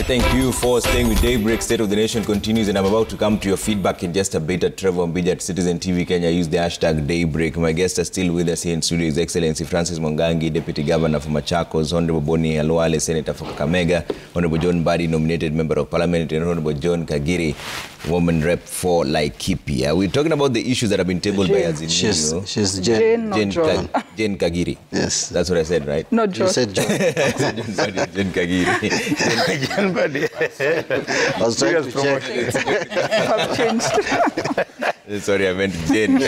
thank you for staying with Daybreak. State of the Nation continues, and I'm about to come to your feedback in just a bit. At Trevor Mbija at Citizen TV Kenya, use the hashtag Daybreak. My guests are still with us here in studio. His Excellency Francis Mwangangi, Deputy Governor for Machakos, Honorable Boni Halwale, Senator for Kakamega, Honorable John Mbadi, nominated Member of Parliament, and Honorable John Kagiri, Woman Rep for Laikipia. We're talking about the issues that have been tabled by Azimio. She's Jane. Jane Kagiri. Yes. That's what I said, right? Not John. You said John. Jane Kagiri. I was trying to check. I've changed. Sorry, I meant Jane,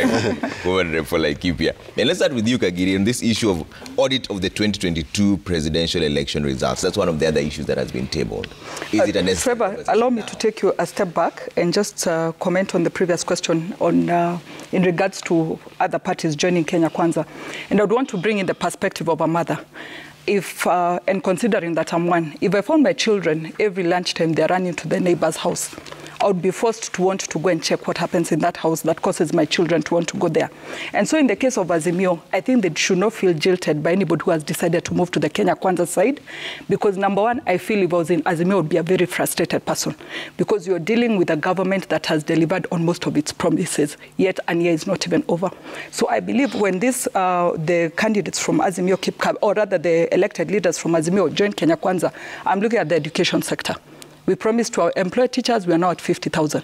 Woman Rep for Laikipia. And let's start with you, Kagiri, on this issue of audit of the 2022 presidential election results. That's one of the other issues that has been tabled. Is it a necessary? Trevor, allow me to take you a step back and just comment on the previous question on in regards to other parties joining Kenya Kwanza. And I would want to bring in the perspective of a mother. If, and considering that I'm one, if I found my children every lunchtime they're running to their neighbor's house, I would be forced to want to go and check what happens in that house that causes my children to want to go there. And so in the case of Azimio, I think they should not feel jilted by anybody who has decided to move to the Kenya Kwanza side. Because number one, I feel if I was in Azimio, I would be a very frustrated person. Because you're dealing with a government that has delivered on most of its promises, yet a year is not even over. So I believe when this, the candidates from Azimio keep, or rather the elected leaders from Azimio join Kenya Kwanza, I'm looking at the education sector. We promised to employ teachers, we are now at 50,000.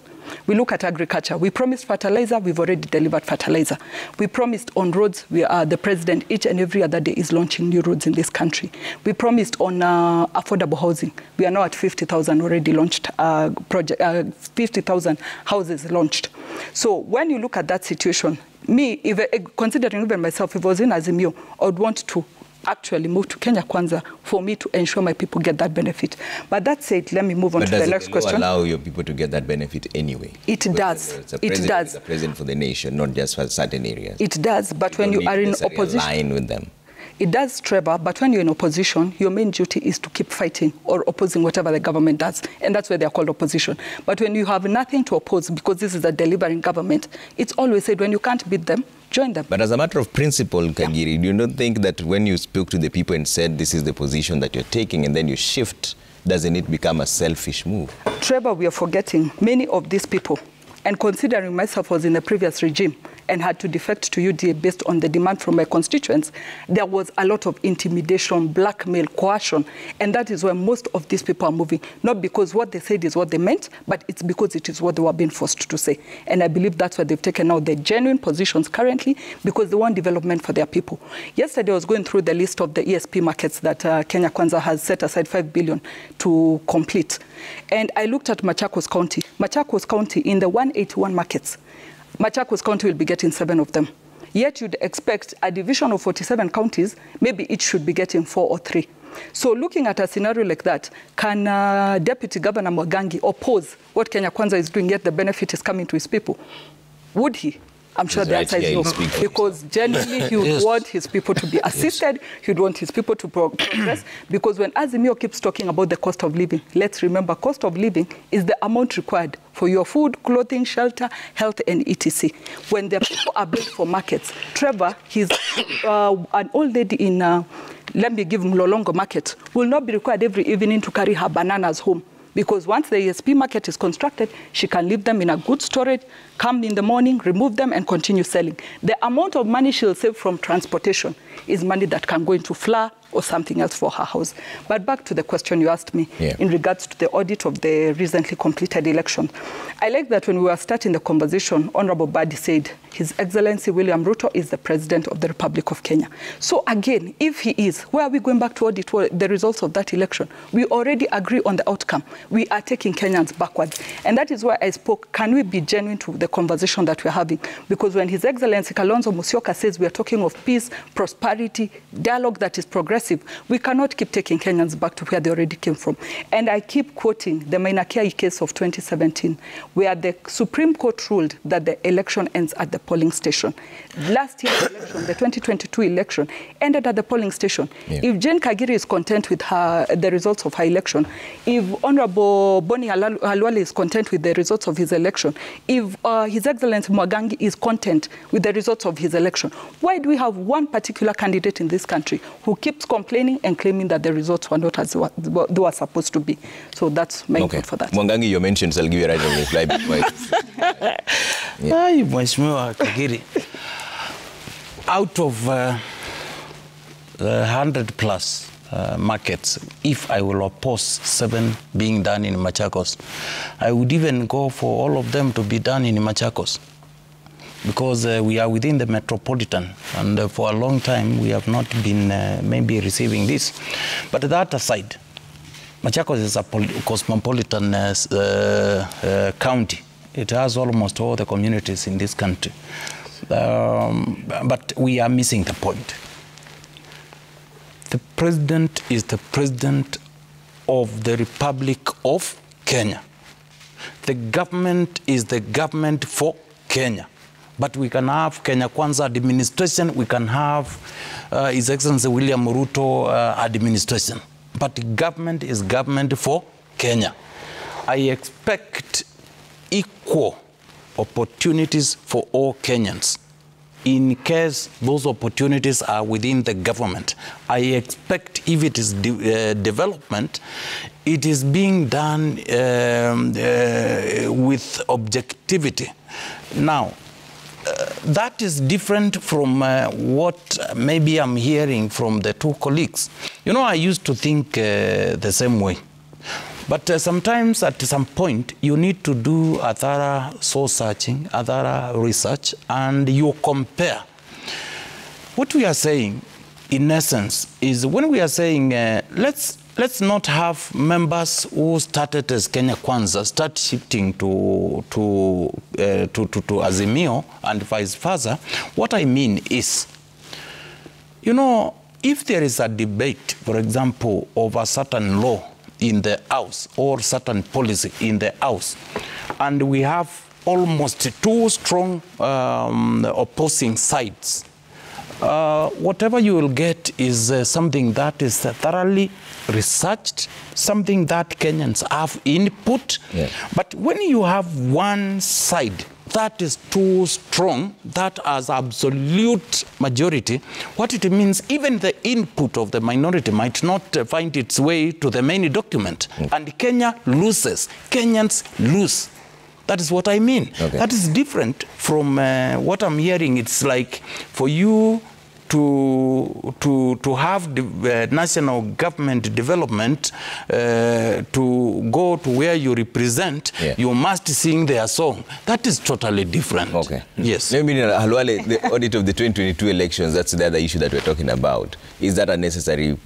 We look at agriculture. We promised fertilizer, we've already delivered fertilizer. We promised on roads, the president each and every other day is launching new roads in this country. We promised on affordable housing. We are now at 50,000 already launched, 50,000 houses launched. So when you look at that situation, me, considering even myself, if I was in Azimio, I would want to actually move to Kenya Kwanza for me to ensure my people get that benefit. But that said, let me move on to the next question. But does it allow your people to get that benefit anyway? It does. It does. It's a president for the nation, not just for certain areas. It does, but when you are in opposition, align with them. It does, Trevor, but when you're in opposition, your main duty is to keep fighting or opposing whatever the government does, and that's why they're called opposition. But when you have nothing to oppose, because this is a delivering government, it's always said when you can't beat them, join them. But as a matter of principle, Kagiri, do you not think that when you spoke to the people and said this is the position that you're taking and then you shift, doesn't it become a selfish move? Trevor, we are forgetting many of these people, and considering myself was in the previous regime and had to defect to UDA based on the demand from my constituents, there was a lot of intimidation, blackmail, coercion, and that is why most of these people are moving. Not because what they said is what they meant, but it's because it is what they were being forced to say. And I believe that's why they've taken out their genuine positions currently, because they want development for their people. Yesterday I was going through the list of the ESP markets that Kenya Kwanza has set aside 5 billion to complete. And I looked at Machakos County. Machakos County, in the 181 markets, Machakos County will be getting 7 of them. Yet you'd expect a division of 47 counties, maybe each should be getting 4 or 3. So looking at a scenario like that, can Deputy Governor Mwangangi oppose what Kenya Kwanza is doing, yet the benefit is coming to his people? Would he? I'm sure the answer is no, because genuinely he would want his people to be assisted, he would want his people to progress, because when Azimio keeps talking about the cost of living, let's remember cost of living is the amount required for your food, clothing, shelter, health, and etc. When the people are built for markets, Trevor, he's an old lady in, let me give him Lolongo market, will not be required every evening to carry her bananas home. Because once the ESP market is constructed, she can leave them in a good storage, come in the morning, remove them, and continue selling. The amount of money she'll save from transportation is money that can go into flour or something else for her house. But back to the question you asked me in regards to the audit of the recently completed election. I like that when we were starting the conversation, Honorable Mbadi said, His Excellency William Ruto is the President of the Republic of Kenya. So again, if he is, where are we going back to audit the results of that election? We already agree on the outcome. We are taking Kenyans backwards. And that is why I spoke, can we be genuine to the conversation that we're having? Because when His Excellency Kalonzo Musyoka says we are talking of peace, prosperity, dialogue that is progressive, we cannot keep taking Kenyans back to where they already came from. And I keep quoting the Maina Kiai case of 2017, where the Supreme Court ruled that the election ends at the polling station. Last year's election, the 2022 election, ended at the polling station. If Jane Kagiri is content with the results of her election, if Honorable Boni Halwale is content with the results of his election, if His Excellency Mwangangi is content with the results of his election, why do we have one particular candidate in this country who keeps complaining and claiming that the results were not as they were supposed to be. So that's my input for that. Mwangangi, your mentions, I'll give you a right of reply. Mheshimiwa Kagiri, out of 100 plus markets, if I will oppose 7 being done in Machakos, I would even go for all of them to be done in Machakos, because we are within the metropolitan, and for a long time we have not been maybe receiving this. But that aside, Machakos is a cosmopolitan county. It has almost all the communities in this country. But we are missing the point. The president is the president of the Republic of Kenya. The government is the government for Kenya. But we can have Kenya Kwanza administration, we can have His Excellency William Ruto administration. But government is government for Kenya. I expect equal opportunities for all Kenyans. In case those opportunities are within the government, I expect if it is development, it is being done with objectivity. Now, that is different from what maybe I'm hearing from the 2 colleagues. You know, I used to think the same way. But sometimes at some point, you need to do a thorough soul searching, a thorough research, and you compare. What we are saying, in essence, is when we are saying, let's not have members who started as Kenya Kwanza start shifting to Azimio and vice versa. What I mean is, you know, if there is a debate, for example, of a certain law in the House or certain policy in the House, and we have almost 2 strong opposing sides, whatever you will get is something that is thoroughly researched, something that Kenyans have input. Yeah. But when you have one side that is too strong, that has absolute majority, what it means, even the input of the minority might not find its way to the main document. And Kenya loses. Kenyans lose. That is what I mean. Okay. That is different from what I'm hearing. It's like for you to have the national government development, to go to where you represent, you must sing their song. That is totally different. Okay. Yes. Let me Halwale, the audit of the 2022 elections, that's the other issue that we're talking about. Is that a necessary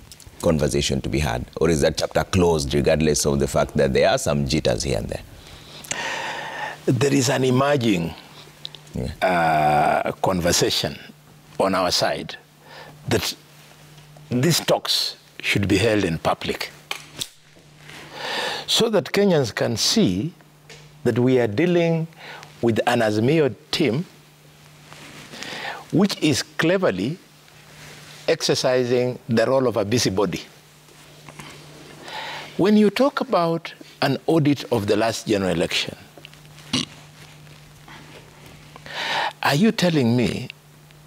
conversation to be had? Or is that chapter closed regardless of the fact that there are some jitters here and there? There is an emerging conversation on our side that these talks should be held in public so that Kenyans can see that we are dealing with an Azimio team which is cleverly exercising the role of a busybody. When you talk about an audit of the last general election, are you telling me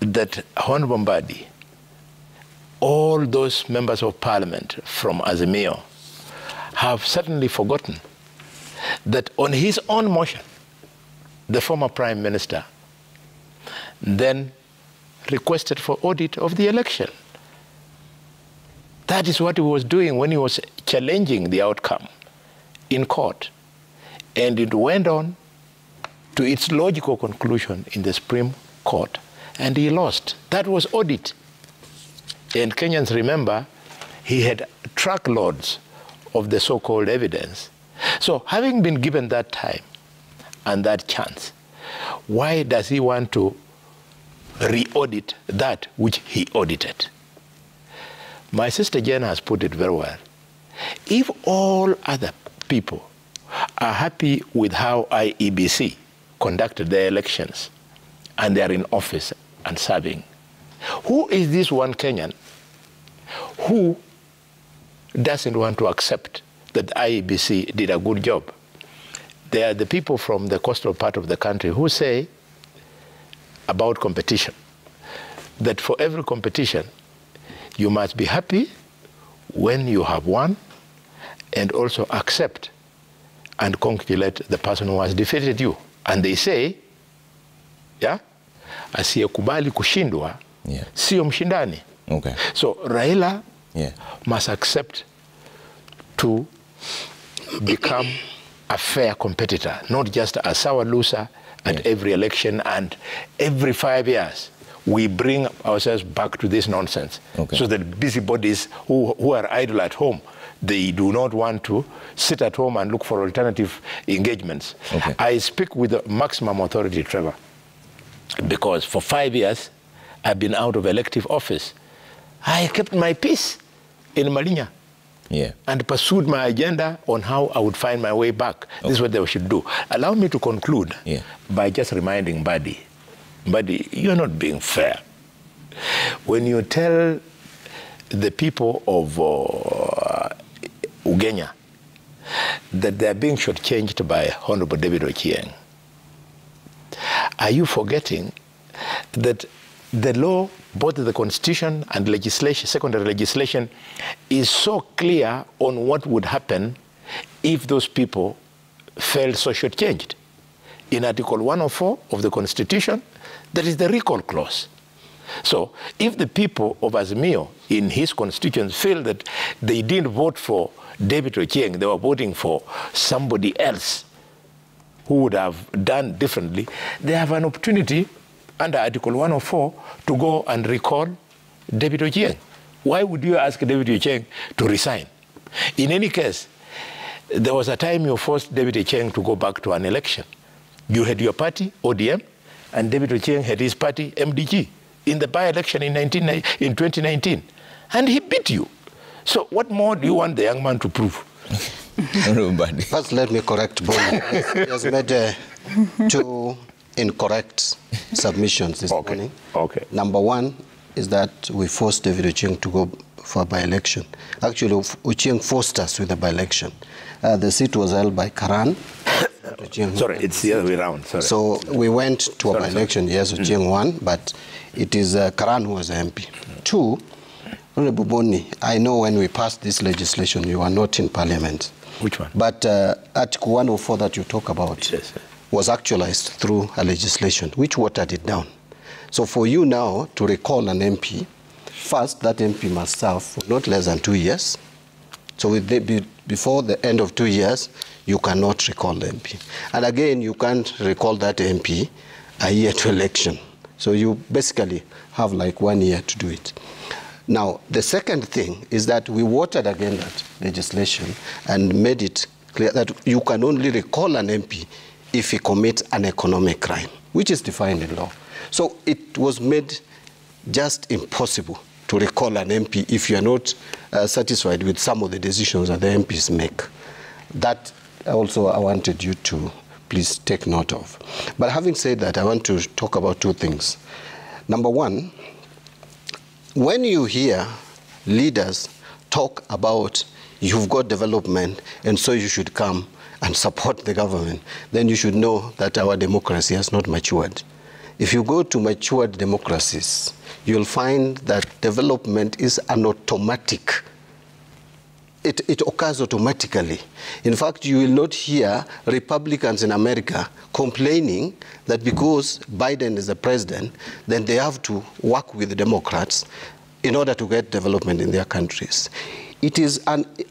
that Hon Bombadi, all those members of parliament from Azimio, have certainly forgotten that on his own motion, the former prime minister then requested for audit of the election? That is what he was doing when he was challenging the outcome in court. And it went on to its logical conclusion in the Supreme Court, and he lost. That was audit. And Kenyans remember, he had truckloads of the so-called evidence. So having been given that time and that chance, why does he want to re-audit that which he audited? My sister Jen has put it very well. If all other people are happy with how IEBC conducted their elections and they are in office and serving, who is this one Kenyan who doesn't want to accept that IEBC did a good job? They are the people from the coastal part of the country who say about competition that for every competition, You must be happy when you have won, and also accept and congratulate the person who has defeated you. And they say, yeah, asiyekubali kushindwa, sio mshindani. Okay. So Raila must accept to become a fair competitor, not just a sour loser at every election, and every 5 years we bring ourselves back to this nonsense. So that busybodies who are idle at home, they do not want to sit at home and look for alternative engagements. I speak with the maximum authority, Trevor, because for 5 years I've been out of elective office. I kept my peace in Malinya and pursued my agenda on how I would find my way back. This is what they should do. Allow me to conclude by just reminding Buddy, you're not being fair. When you tell the people of Ugenya that they're being shortchanged by Honorable David Ochieng, are you forgetting that the law, both the constitution and legislation, secondary legislation, is so clear on what would happen if those people felt so shortchanged? In Article 104 of the Constitution, there is the recall clause. So if the people of Azimio in his constituents feel that they didn't vote for David Ochieng, they were voting for somebody else who would have done differently, they have an opportunity under Article 104 to go and recall David Ochieng. Why would you ask David Ochieng to resign? In any case, there was a time you forced David Ochieng to go back to an election. You had your party, ODM, and David Ochieng had his party, MDG, in the by-election in 2019. And he beat you. So what more do you want the young man to prove? First, let me correct Boni. He has made 2 incorrect submissions this morning. Number 1 is that we forced David Ochieng to go for a by-election. Actually, Ochieng forced us with a by-election. The seat was held by Karan. Sorry, it's the other way around. Sorry. So we went to a by-election. Yes, Ochieng won, but it is Karan who was the MP. 2, Honorable Boni, I know when we passed this legislation, you were not in Parliament. Which one? But Article 104 that you talk about was actualized through a legislation, which watered it down. So for you now to recall an MP, first, that MP must serve for not less than 2 years. So before the end of 2 years, you cannot recall the MP. And again, you can't recall that MP a year to election. So you basically have like 1 year to do it. Now, the second thing is that we watered again that legislation and made it clear that you can only recall an MP if he commits an economic crime, which is defined in law. So it was made just impossible to recall an MP if you are not satisfied with some of the decisions that the MPs make. That also I wanted you to please take note of. But having said that, I want to talk about 2 things. Number 1, when you hear leaders talk about you've got development and so you should come and support the government, then you should know that our democracy has not matured. If you go to matured democracies, you'll find that development is an automatic. It occurs automatically. In fact, you will not hear Republicans in America complaining that because Biden is the president, then they have to work with the Democrats in order to get development in their countries. It is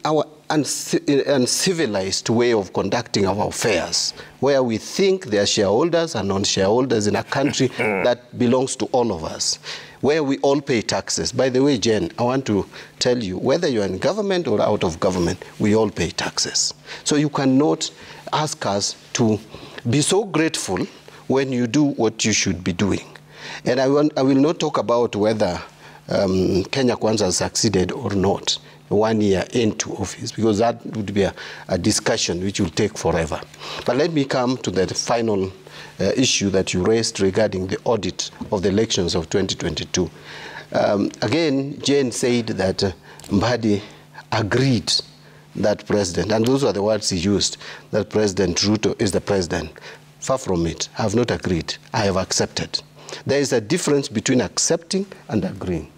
our uncivilized way of conducting our affairs, where we think there are shareholders and non-shareholders in a country that belongs to all of us, where we all pay taxes. By the way, Jen, I want to tell you, whether you're in government or out of government, we all pay taxes. So you cannot ask us to be so grateful when you do what you should be doing. And I will not talk about whether Kenya Kwanza has succeeded or not 1 year into office, because that would be a discussion which will take forever. But let me come to the final issue that you raised regarding the audit of the elections of 2022. Again, Jane said that Mbadi agreed that president, and those are the words he used, that President Ruto is the president. Far from it. I have not agreed. I have accepted. There is a difference between accepting and agreeing.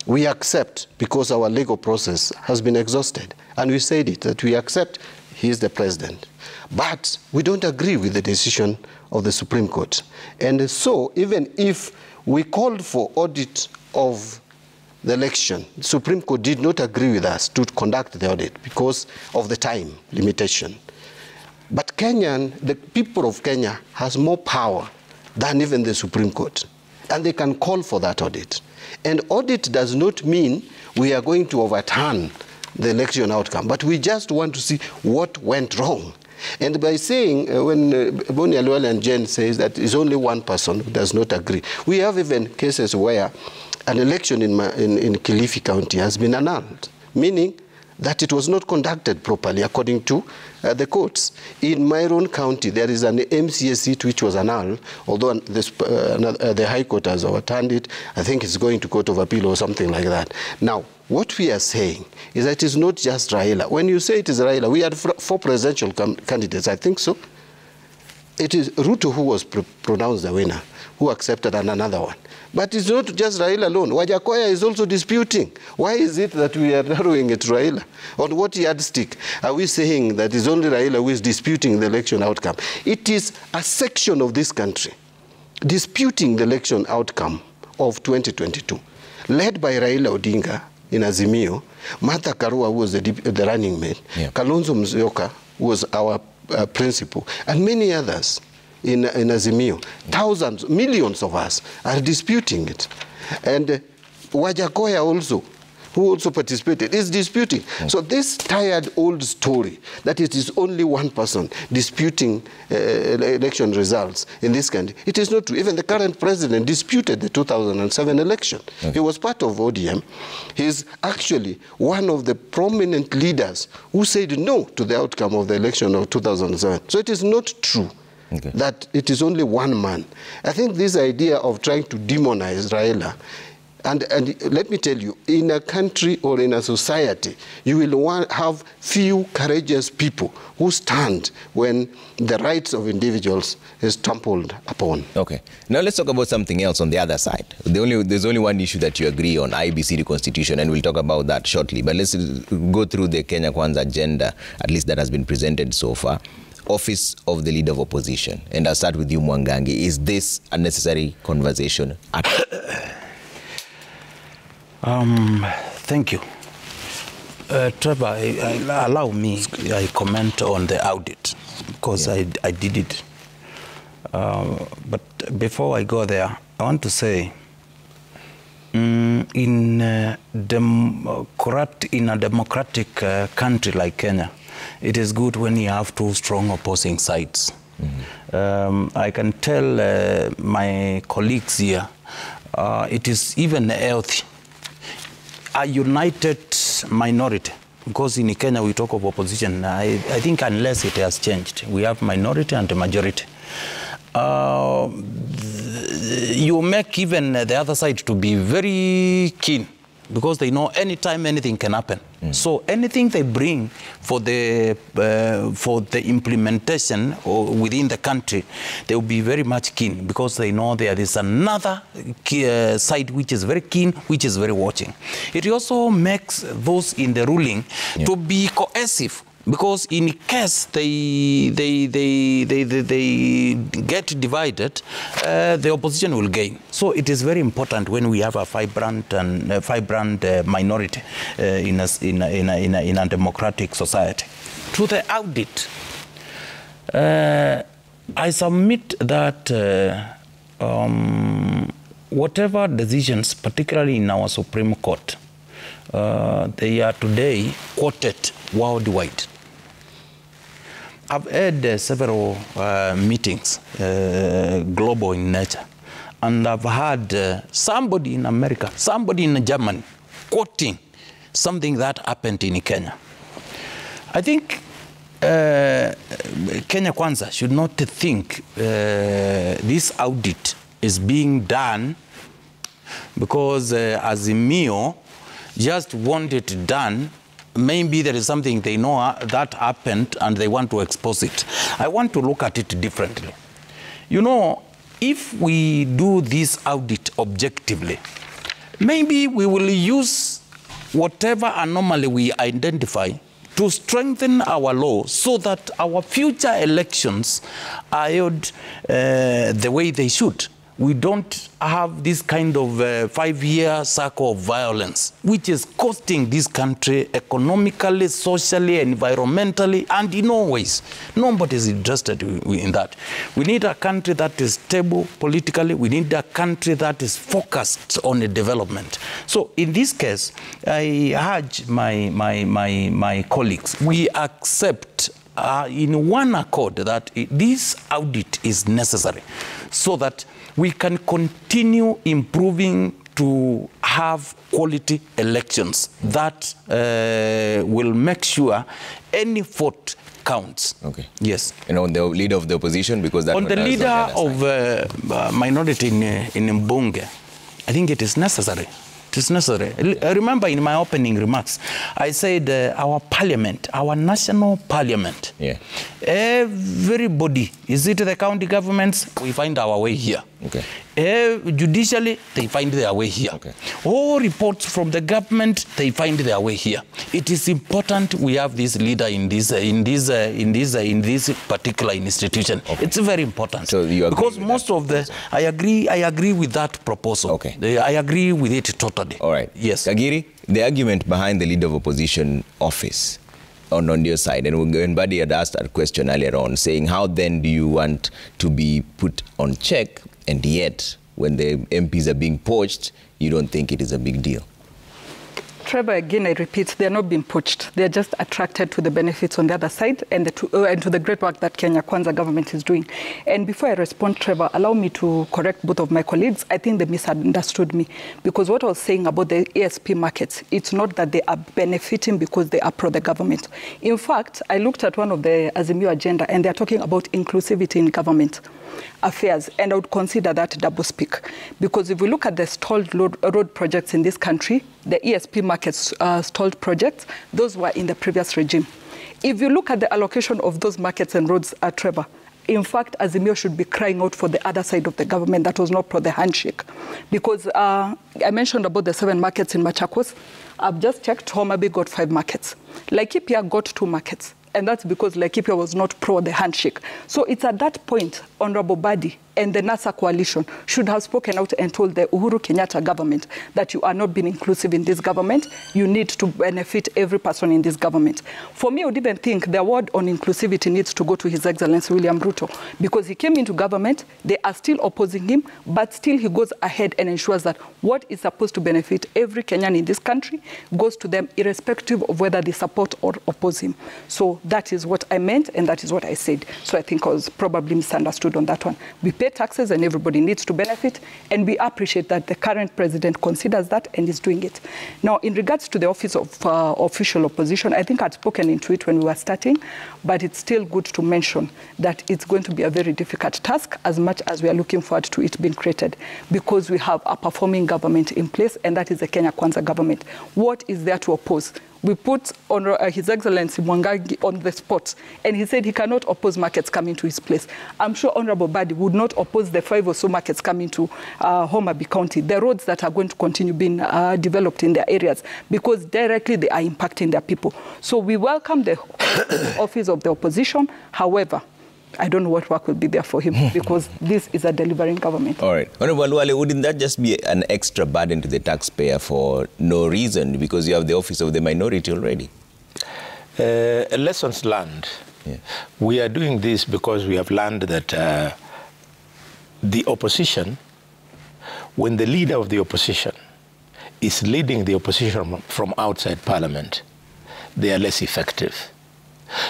we accept, because our legal process has been exhausted, and we said it, that we accept he is the president. But we don't agree with the decision of the Supreme Court. And so, even if we called for audit of the election, the Supreme Court did not agree with us to conduct the audit because of the time limitation. But the people of Kenya has more power than even the Supreme Court. And they can call for that audit. And audit does not mean we are going to overturn the election outcome, but we just want to see what went wrong. And by saying, when Boni Alwale and Jen says that it's only one person who does not agree, we have even cases where an election in Kilifi County has been annulled, meaning that it was not conducted properly according to the courts. In my own county, there is an MCA seat which was annulled, although the High Court has overturned it. I think it's going to Court of Appeal or something like that. Now, what we are saying is that it is not just Raila. When you say it is Raila, we had 4 presidential candidates, I think so. It is Ruto who was pronounced the winner, who accepted another one. But it's not just Raila alone. Wajakoya is also disputing. Why is it that we are narrowing it to Raila? On what yardstick are we saying that it's only Raila who is disputing the election outcome? It is a section of this country disputing the election outcome of 2022, led by Raila Odinga in Azimio, Martha Karua, who was the running mate, Kalonzo Musyoka was our principal, and many others in Azimio. Thousands, millions of us are disputing it. And Wajakoya also, who also participated, is disputing. So this tired old story that it is only one person disputing election results in this country, it is not true. Even the current president disputed the 2007 election. He was part of ODM. He's actually one of the prominent leaders who said no to the outcome of the election of 2007. So it is not true that it is only one man. I think this idea of trying to demonize Raila, and let me tell you, in a country or in a society, you will have few courageous people who stand when the rights of individuals is trampled upon. Okay. Now let's talk about something else on the other side. There's only one issue that you agree on, IBC Constitution, and we'll talk about that shortly. But let's go through the Kenya Kwanza agenda, at least that has been presented so far. Office of the Leader of Opposition. And I'll start with you, Mwangangi. Is this a necessary conversation? Thank you. Trevor, allow me, I comment on the audit, because I did it. But before I go there, I want to say, in a democratic country like Kenya, it is good when you have 2 strong opposing sides. I can tell my colleagues here, it is even healthy. A united minority, because in Kenya we talk of opposition. I think unless it has changed, we have minority and majority. You make even the other side to be very keen, because they know anytime anything can happen. So anything they bring for the implementation or within the country, they will be very much keen, because they know there is another side which is very keen, which is very watching. It also makes those in the ruling to be cohesive, because in case they get divided, the opposition will gain. So it is very important when we have a vibrant minority in a democratic society. To the audit, I submit that whatever decisions, particularly in our Supreme Court, they are today quoted worldwide. I've had several meetings, global in nature, and I've had somebody in America, somebody in Germany, quoting something that happened in Kenya. I think Kenya Kwanza should not think this audit is being done because Azimio just want it done. Maybe there is something they know that happened and they want to expose it. I want to look at it differently. You know, if we do this audit objectively, maybe we will use whatever anomaly we identify to strengthen our law so that our future elections are held the way they should. We don't have this kind of 5-year cycle of violence, which is costing this country economically, socially, environmentally, and in all ways. Nobody is interested in that. We need a country that is stable politically. We need a country that is focused on the development. So in this case, I urge my colleagues, we accept in one accord that this audit is necessary so that we can continue improving to have quality elections that will make sure any vote counts. Okay. Yes. And on the leader of the opposition, because that on the leader of minority in Mbunge, I think it is necessary. It is necessary. Remember in my opening remarks, I said our parliament, our national parliament, everybody, is it the county governments? We find our way here. Okay. Judicially, they find their way here. Okay. All reports from the government, they find their way here. It is important we have this leader in this particular institution. Okay. It's very important. So you agree because most of the, I agree with that proposal. Okay. I agree with it totally. All right. Yes. Kagiri, the argument behind the leader of opposition office on your side, and Buddy had asked that question earlier on, saying how then do you want to be put on check, and yet when the MPs are being poached, you don't think it is a big deal? Trevor, again, I repeat, they're not being poached. They're just attracted to the benefits on the other side and to the great work that Kenya Kwanza government is doing. And before I respond, Trevor, allow me to correct both of my colleagues. I think they misunderstood me, because what I was saying about the ASP markets, it's not that they are benefiting because they are pro the government. In fact, I looked at one of the Azimio agenda, and they're talking about inclusivity in government affairs, and I would consider that doublespeak, because if we look at the stalled road projects in this country, the ESP markets stalled projects, those were in the previous regime. If you look at the allocation of those markets and roads, Trevor, in fact, Azimio should be crying out for the other side of the government that was not pro the handshake. Because I mentioned about the 7 markets in Machakos. I've just checked, Homa Bay got 5 markets. Laikipia got 2 markets. And that's because Laikipia was not pro the handshake. So it's at that point, Honorable Badi and the NASA coalition should have spoken out and told the Uhuru Kenyatta government that you are not being inclusive in this government. You need to benefit every person in this government. For me, I would even think the award on inclusivity needs to go to His Excellency William Ruto, because he came into government, they are still opposing him, but still he goes ahead and ensures that what is supposed to benefit every Kenyan in this country goes to them, irrespective of whether they support or oppose him. So that is what I meant, and that is what I said. So I think I was probably misunderstood on that one. We pay taxes and everybody needs to benefit, and we appreciate that the current president considers that and is doing it. Now, in regards to the office of official opposition, I think I'd spoken into it when we were starting, but it's still good to mention that it's going to be a very difficult task, as much as we are looking forward to it being created, because we have a performing government in place, and that is the Kenya Kwanza government. What is there to oppose? We put His Excellency Mwangangi on the spot, and he said he cannot oppose markets coming to his place. I'm sure Honorable Badi would not oppose the 5 or so markets coming to Homa Bay County, the roads that are going to continue being developed in their areas, because directly they are impacting their people. So we welcome the office of the opposition. However, I don't know what work will be there for him, because this is a delivering government. All right. Honorable Luale, wouldn't that just be an extra burden to the taxpayer for no reason, because you have the office of the minority already? Lessons learned. Yeah. We are doing this because we have learned that the opposition, when the leader of the opposition is leading the opposition from outside parliament, they are less effective.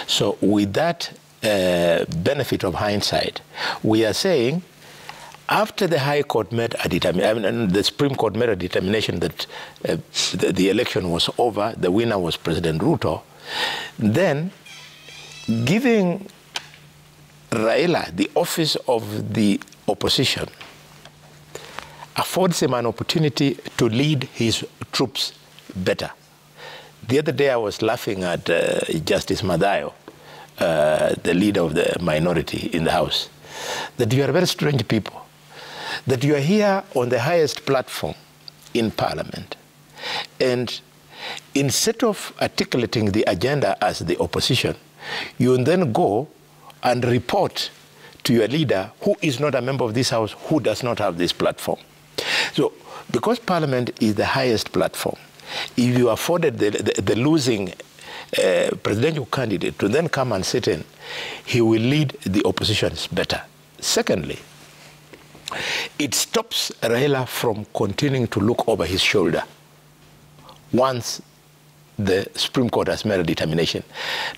So with that benefit of hindsight, we are saying, after the High Court made a determination, and the Supreme Court made a determination that the election was over, the winner was President Ruto, then giving Raila the office of the opposition affords him an opportunity to lead his troops better. The other day I was laughing at Justice Madhayo, the leader of the minority in the House, that you are very strange people, that you are here on the highest platform in Parliament. And instead of articulating the agenda as the opposition, you then go and report to your leader, who is not a member of this House, who does not have this platform. So, because Parliament is the highest platform, if you afforded the losing presidential candidate to then come and sit in, he will lead the oppositions better. Secondly, it stops Raila from continuing to look over his shoulder once the Supreme Court has made a determination,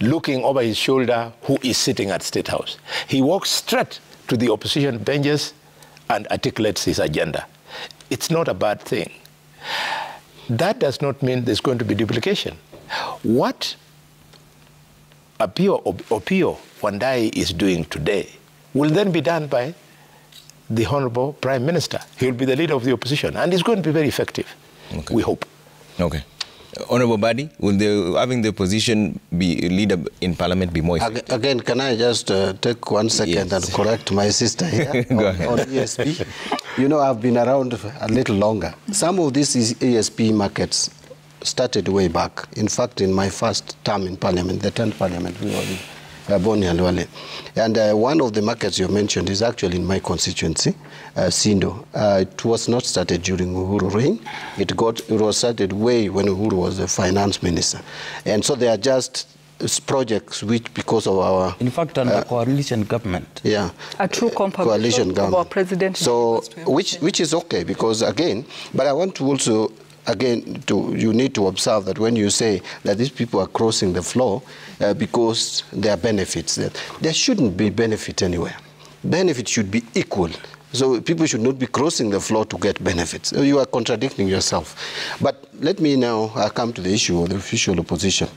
looking over his shoulder who is sitting at State House. He walks straight to the opposition benches and articulates his agenda. It's not a bad thing. That does not mean there's going to be duplication. What Opiyo Wandayi is doing today will then be done by the Honorable Prime Minister. He will be the leader of the opposition, and it's going to be very effective, we hope. Okay. Honorable Badi, will having the opposition be leader in Parliament be more effective? Again, can I just take 1 second and correct my sister here Go ahead. on ESP? You know, I've been around a little longer. Some of these ESP markets started way back. In fact, in my first term in Parliament, the 10th Parliament, we were in Boni and Wale. And one of the markets you mentioned is actually in my constituency, Sindo. It was not started during Uhuru reign. It was started way when Uhuru was the finance minister. And so they are just projects which, because of our... In fact, under coalition government. Yeah. A true coalition government. of our president. So, which is okay, because again, but I want to also, again, you need to observe that when you say that these people are crossing the floor because there are benefits, there shouldn't be benefit anywhere. Benefit should be equal. So people should not be crossing the floor to get benefits. You are contradicting yourself. But let me now come to the issue of the official opposition.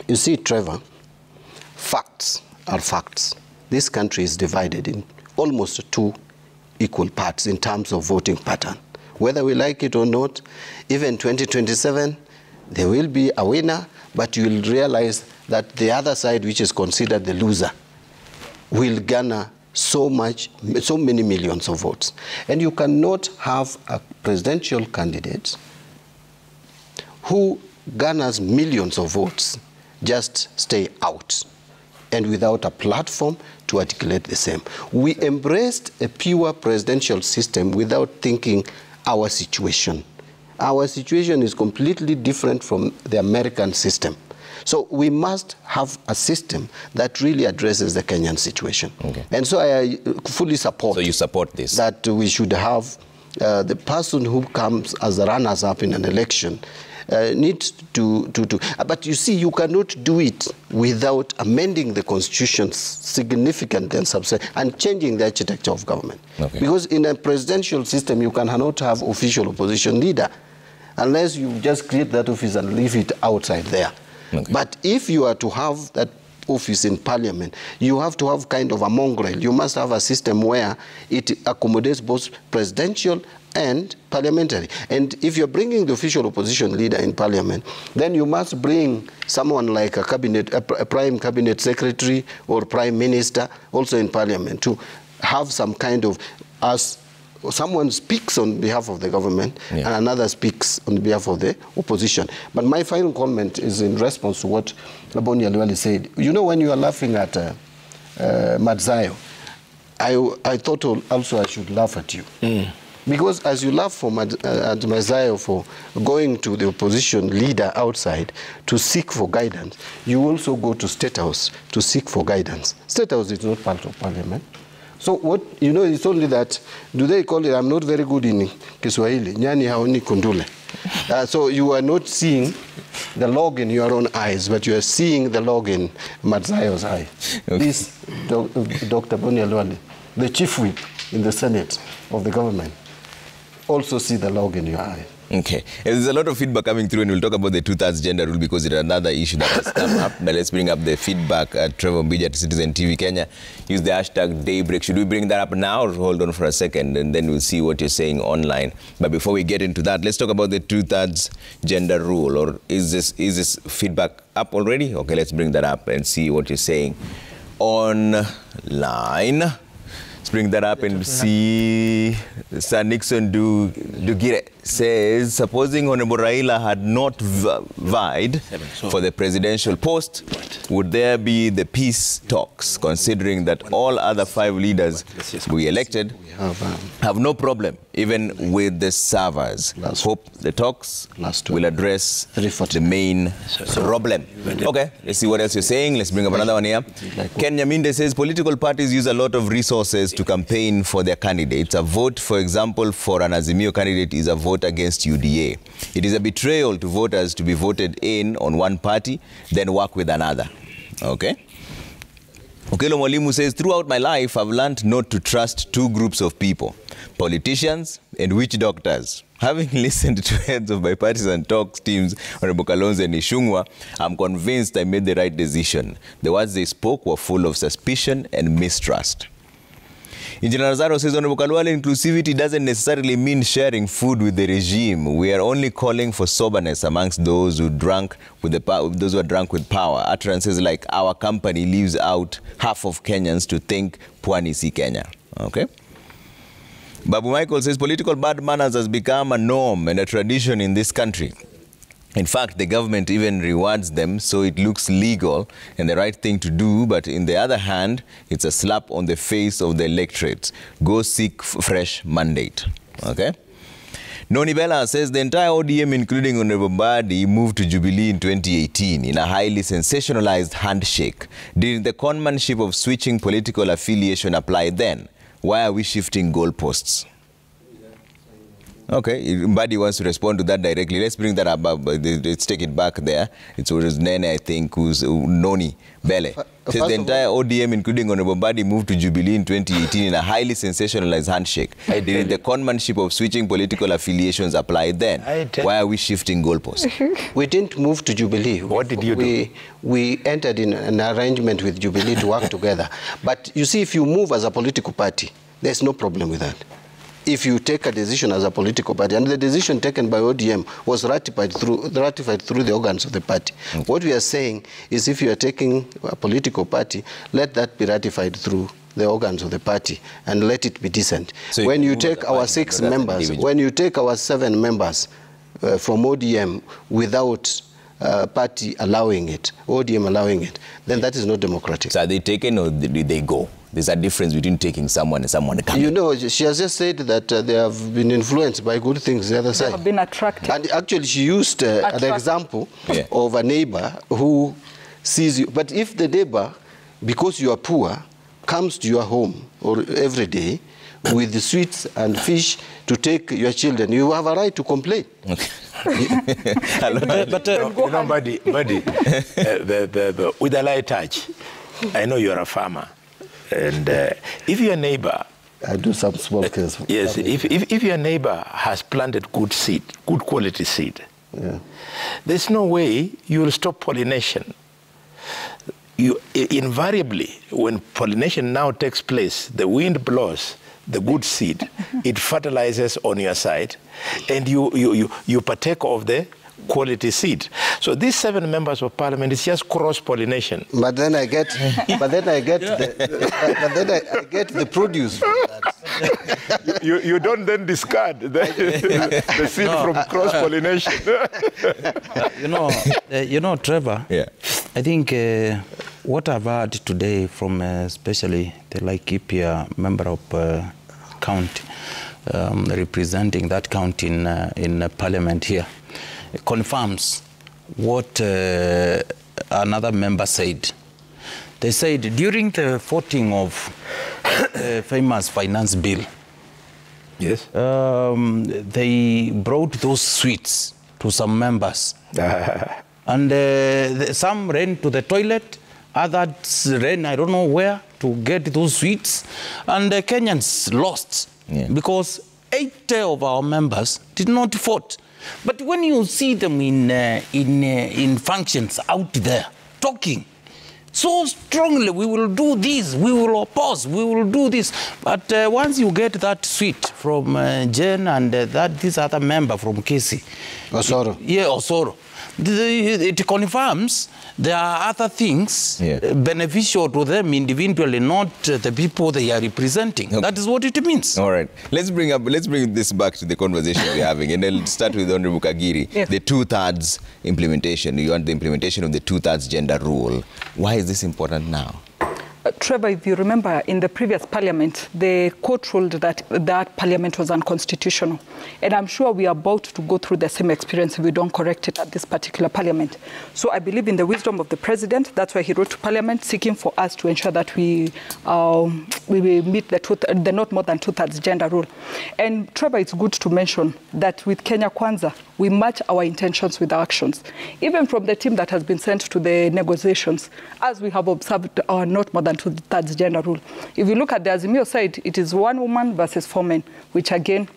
You see, Trevor, facts are facts. This country is divided in almost 2 equal parts in terms of voting pattern. Whether we like it or not, even 2027, there will be a winner, but you will realize that the other side, which is considered the loser, will garner so many millions of votes. And you cannot have a presidential candidate who garners millions of votes just stay out and without a platform to articulate the same. We embraced a pure presidential system without thinking our situation. Our situation is completely different from the American system. So we must have a system that really addresses the Kenyan situation. Okay. And so I fully support. So you support this? That we should have the person who comes as a runners-up in an election needs to but you see, you cannot do it without amending the constitution significantly and changing the architecture of government. Okay. Because in a presidential system, you cannot have official opposition leader unless you just create that office and leave it outside there. Okay. But if you are to have that office in Parliament, you have to have kind of a mongrel. You must have a system where it accommodates both presidential and parliamentary. And if you're bringing the official opposition leader in Parliament, then you must bring someone like a prime cabinet secretary or prime minister also in Parliament to have some kind of, as someone speaks on behalf of the government and another speaks on behalf of the opposition. But my final comment is in response to what Laboni Alwali said. You know, when you are laughing at Madzayo, I thought also I should laugh at you. Because as you laugh at Madzayo for going to the opposition leader outside to seek for guidance, you also go to State House to seek for guidance. State House is not part of Parliament. So what, you know, it's only that, do they call it, I'm not very good in Kiswahili, nyani haoni kundule. So you are not seeing the log in your own eyes, but you are seeing the log in Madzayo's eye. Okay. This Dr. Boni Alwali, the chief whip in the Senate of the government, also see the log in your eye. Okay. There's a lot of feedback coming through, and we'll talk about the 2/3 gender rule because it's another issue that has come up. But let's bring up the feedback. Trevor Mbija at Citizen TV Kenya. Use the hashtag Daybreak. Should we bring that up now or hold on for a second and then we'll see what you're saying online? But before we get into that, let's talk about the 2/3 gender rule. Or is this feedback up already? Okay, let's bring that up and see what you're saying online. Let's bring that up and see. Sir Nixon Dugire says, supposing Honorable Raila had not vied for the presidential post, would there be the peace talks, considering that all other 5 leaders we elected have no problem, even with the servers? Hope the talks will address the main problem. Okay, let's see what else you're saying. Let's bring up another one here. Ken Nyaminde says, political parties use a lot of resources to campaign for their candidates. A vote, for example, for an Azimio candidate is a vote against UDA. It is a betrayal to voters to be voted in on one party, then work with another. Okay? Okelo Mwalimu says, throughout my life, I've learned not to trust 2 groups of people, politicians and witch doctors. Having listened to heads of bipartisan talks teams, Honorable Kalonzo and Ishungwa, I'm convinced I made the right decision. The words they spoke were full of suspicion and mistrust. Engineer Nazaro says, Honorable Kalwale, inclusivity doesn't necessarily mean sharing food with the regime. We are only calling for soberness amongst those who are drunk with power. Utterances like our company leaves out half of Kenyans to think Pwani si Kenya. Okay? Babu Michael says, political bad manners has become a norm and a tradition in this country. In fact, the government even rewards them, so it looks legal and the right thing to do, but in the other hand, it's a slap on the face of the electorate. Go seek fresh mandate. Okay? Noni Bella says the entire ODM, including Honorable Mbadi, moved to Jubilee in 2018 in a highly sensationalized handshake. Did the conmanship of switching political affiliation apply then? Why are we shifting goalposts? Okay, Mbadi wants to respond to that directly. Let's bring that up. Let's take it back there. It was Nene, I think, who's Noni Bele. Says the entire ODM, including Honorable Mbadi, moved to Jubilee in 2018 in a highly sensationalized handshake. Did the conmanship of switching political affiliations apply then? Why are we shifting goalposts? We didn't move to Jubilee. What did you do? We entered in an arrangement with Jubilee to work together. But you see, if you move as a political party, there's no problem with that. If you take a decision as a political party, and the decision taken by ODM was ratified through the organs of the party. Okay. What we are saying is if you are taking a political party, let that be ratified through the organs of the party and let it be decent. So when you take our 6 members, when you take our 7 members from ODM without party allowing it, ODM allowing it, then that is not democratic. So are they taken or did they go? There's a difference between taking someone and someone coming. You know, she has just said that they have been influenced by good things the other side. They have been attracted. And actually she used an example of a neighbor who sees you. But if the neighbor, because you are poor, comes to your home or every day with the sweets and fish to take your children, you have a right to complain. Okay. Buddy, with a light touch, I know you're a farmer. And if your neighbor... I do some small case. Yes, if your neighbor has planted good seed, good quality seed, there's no way you will stop pollination. You invariably, when pollination now takes place, the wind blows the good seed, it fertilizes on your side, and you partake of the quality seed. So these 7 members of parliament is just cross-pollination. But then I get, the produce. You don't then discard the seed from cross-pollination. You know, Trevor. Yeah. I think what I've heard today from especially the Laikipia member of county representing that county in parliament here. Confirms what another member said. They said during the voting of famous finance bill, yes, they brought those sweets to some members. And some ran to the toilet, others ran I don't know where to get those sweets. And the Kenyans lost because 8 of our members did not vote. But when you see them in functions out there talking so strongly, we will do this, we will oppose, we will do this. But once you get that sweet from Jen and this other member from Casey, Osoro. Osoro, it confirms there are other things beneficial to them individually, not the people they are representing. Okay. That is what it means. All right. Let's bring this back to the conversation we're having. And I'll start with Honorable Kagiri. Yes. The 2/3 implementation. You want the implementation of the 2/3 gender rule. Why is this important now? Trevor, if you remember, in the previous parliament, the court ruled that that parliament was unconstitutional. And I'm sure we are about to go through the same experience if we don't correct it at this particular parliament. So I believe in the wisdom of the president. That's why he wrote to parliament seeking for us to ensure that we meet the not more than 2/3 gender rule. And Trevor, it's good to mention that with Kenya Kwanza, we match our intentions with our actions. Even from the team that has been sent to the negotiations, as we have observed our not more than 2/3 gender rule. If you look at the Azimio side, it is 1 woman versus 4 men, which again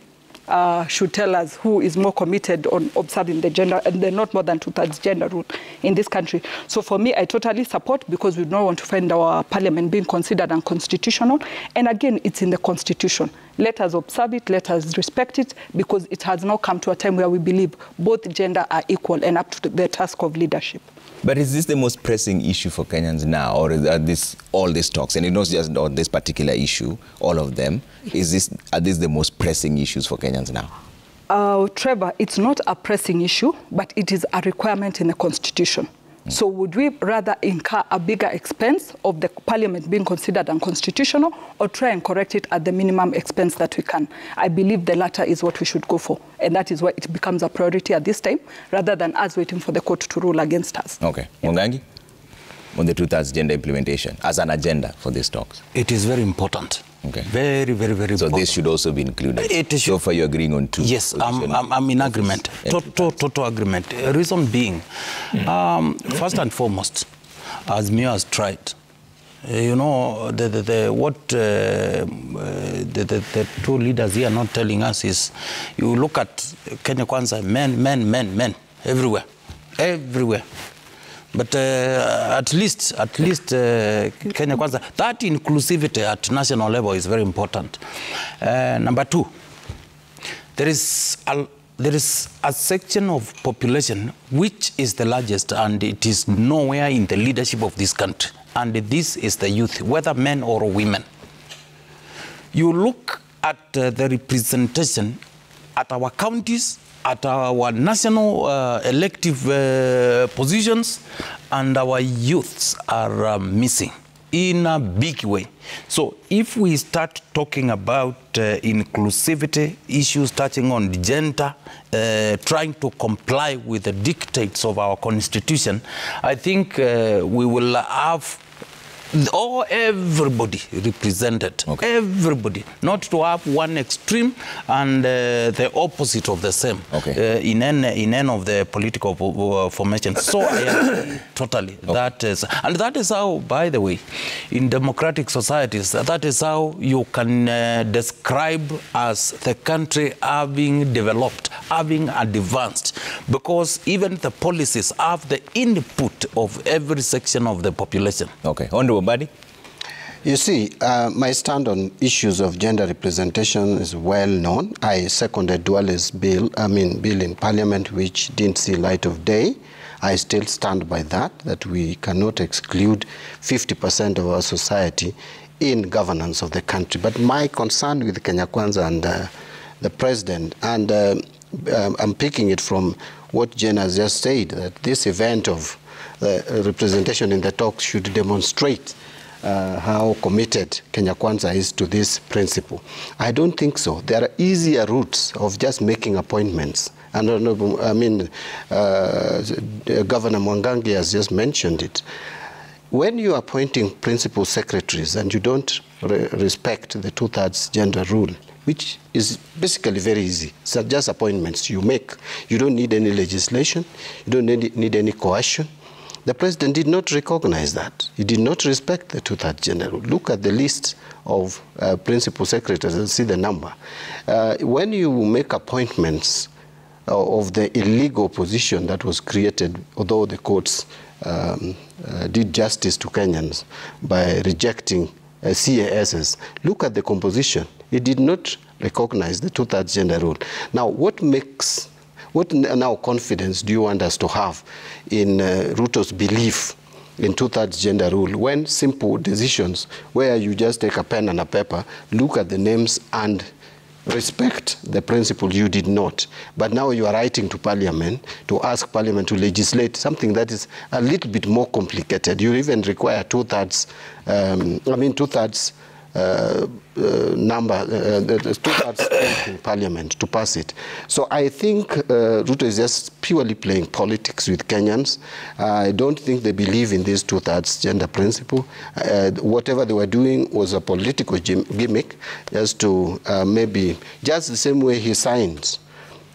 should tell us who is more committed on observing the gender and the not more than 2/3 gender rule in this country. So for me, I totally support, because we don't want to find our parliament being considered unconstitutional. And again, it's in the constitution. Let us observe it, let us respect it, because it has now come to a time where we believe both gender are equal and up to the task of leadership. But is this the most pressing issue for Kenyans now, or are all these talks, and it's not just on this particular issue, all of them, are these the most pressing issues for Kenyans now? Trevor, it's not a pressing issue, but it is a requirement in the constitution. So would we rather incur a bigger expense of the parliament being considered unconstitutional, or try and correct it at the minimum expense that we can? I believe the latter is what we should go for. And that is why it becomes a priority at this time, rather than us waiting for the court to rule against us. Okay. Mwangangi, on the 2/3 gender implementation as an agenda for these talks? It is very important. Okay. Very, very, very so important. So this should also be included? So far you're agreeing on 2? Yes, I'm in agreement. Total agreement. Reason being, first and foremost, as Mio has tried, you know, what the two leaders here are not telling us is, you look at Kenya Kwanza, men, everywhere. But at least Kenya Kwanza, that inclusivity at national level is very important. Number 2, there is a section of population which is the largest, and it is nowhere in the leadership of this country. And this is the youth, whether men or women. You look at the representation at our counties, at our national elective positions, and our youths are missing in a big way. So if we start talking about inclusivity, issues touching on gender, trying to comply with the dictates of our constitution, I think we will have everybody represented. Okay. Everybody, not to have one extreme and the opposite of the same. Okay. In any of the political formations. So I agree totally. Okay. That is how, by the way, in democratic societies, that is how you can describe as the country having developed, having advanced, because even the policies have the input of every section of the population. Okay. Honorable Badi? You see, my stand on issues of gender representation is well known. I seconded Duale's bill in Parliament, which didn't see light of day. I still stand by that we cannot exclude 50% of our society in governance of the country. But my concern with Kenya Kwanza and the president, and I'm picking it from what Jen has just said, that this event of representation in the talks should demonstrate how committed Kenya Kwanza is to this principle. I don't think so. There are easier routes of just making appointments. And Governor Mwangangi has just mentioned it. When you are appointing principal secretaries and you don't respect the 2/3 gender rule, which is basically very easy, so just appointments you make. You don't need any legislation. You don't need any coercion. The president did not recognize that. He did not respect the 2/3 gender rule. Look at the list of principal secretaries and see the number. When you make appointments of the illegal position that was created, although the courts did justice to Kenyans by rejecting CASs, look at the composition. It did not recognize the 2/3 gender rule. Now, What now confidence do you want us to have in Ruto's belief in two-thirds gender rule, when simple decisions where you just take a pen and a paper, look at the names and respect the principle, you did not. But now you are writing to Parliament to ask Parliament to legislate something that is a little bit more complicated. You even require two-thirds, two-thirds two-thirds in Parliament to pass it. So I think Ruto is just purely playing politics with Kenyans. I don't think they believe in this two-thirds gender principle. Whatever they were doing was a political gimmick, just to maybe, just the same way he signed.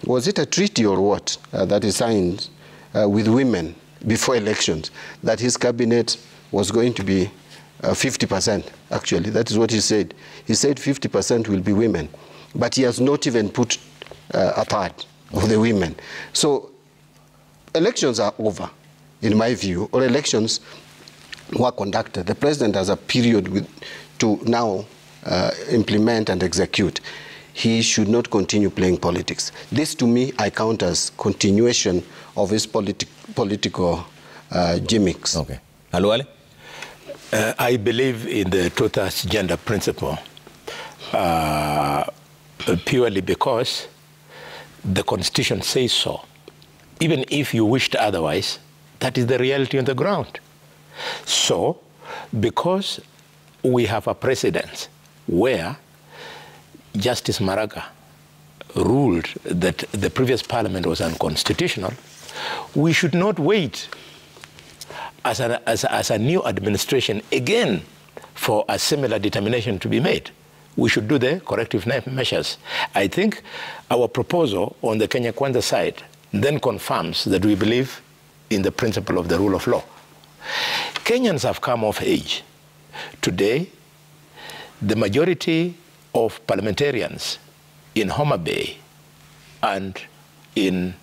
Was it a treaty or what that he signed with women before elections, that his cabinet was going to be 50%, actually. That is what he said. He said 50% will be women. But he has not even put a part of the women. So elections are over, in my view, or elections were conducted. The president has a period to now implement and execute. He should not continue playing politics. This, to me, I count as continuation of his political gimmicks. Okay. Aluale? I believe in the two-thirds gender principle purely because the Constitution says so. Even if you wished otherwise, that is the reality on the ground. So, because we have a precedent where Justice Maraga ruled that the previous parliament was unconstitutional, we should not wait as a new administration again for a similar determination to be made. We should do the corrective measures. I think our proposal on the Kenya Kwanza side then confirms that we believe in the principle of the rule of law. Kenyans have come of age. Today, the majority of parliamentarians in Homa Bay and in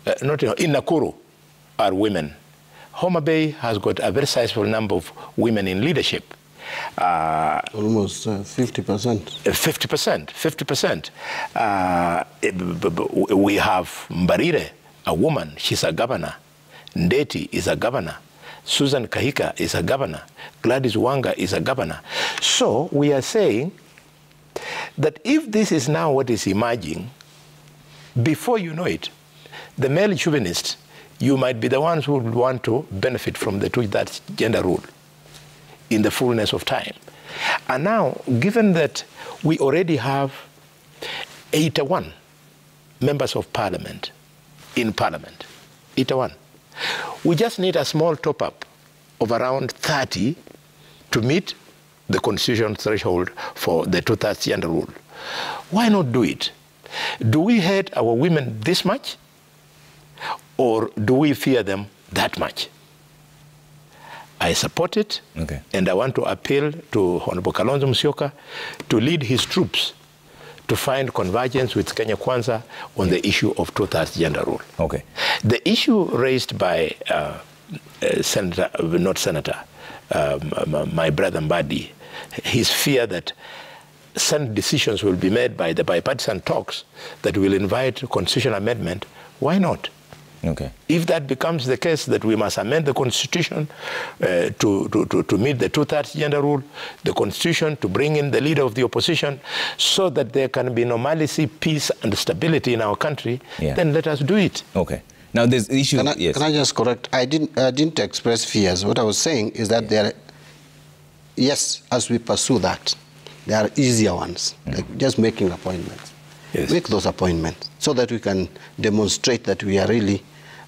Nakuru are women. Homa Bay has got a very sizable number of women in leadership. Almost 50%. 50%. We have Mbarire, a woman, she's a governor. Ndeti is a governor. Susan Kahika is a governor. Gladys Wanga is a governor. So we are saying that if this is now what is emerging, before you know it, the male chauvinists, you might be the ones who would want to benefit from that gender rule in the fullness of time. And now, given that we already have 81 members of parliament in parliament, 81, we just need a small top-up of around 30 to meet the constitutional threshold for the two-thirds gender rule. Why not do it? Do we hate our women this much? Or do we fear them that much? I support it, okay. And I want to appeal to Honorable Kalonzo Musyoka to lead his troops to find convergence with Kenya Kwanza on the issue of two-thirds gender rule. Okay. The issue raised by my brother Mbadi, his fear that Senate decisions will be made by the bipartisan talks that will invite constitutional amendment, why not? Okay. If that becomes the case, that we must amend the Constitution to meet the two-thirds gender rule, the Constitution to bring in the leader of the opposition, so that there can be normalcy, peace, and stability in our country, then let us do it. Okay. Now there's the issue. Can I just correct? I didn't express fears. What I was saying is that there, yes, as we pursue that, there are easier ones, like just making appointments. Yes. Make those appointments so that we can demonstrate that we are really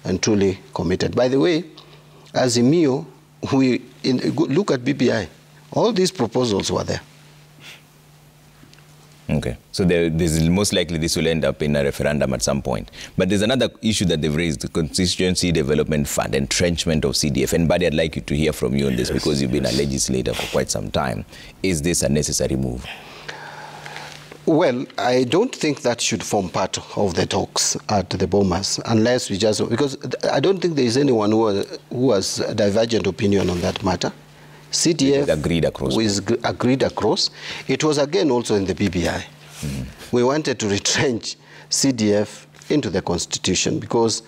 and truly committed. By the way, as Emio, look at BBI. All these proposals were there. Okay. So there's most likely this will end up in a referendum at some point. But there's another issue that they've raised, the Constituency Development Fund, entrenchment of CDF. And Buddy, I'd like you to hear from you on this, because you've been a legislator for quite some time. Is this a necessary move? Well, I don't think that should form part of the talks at the Bomas, unless we just, because I don't think there is anyone who has a divergent opinion on that matter. CDF agreed across. It was again also in the BBI. We wanted to retrench CDF into the Constitution because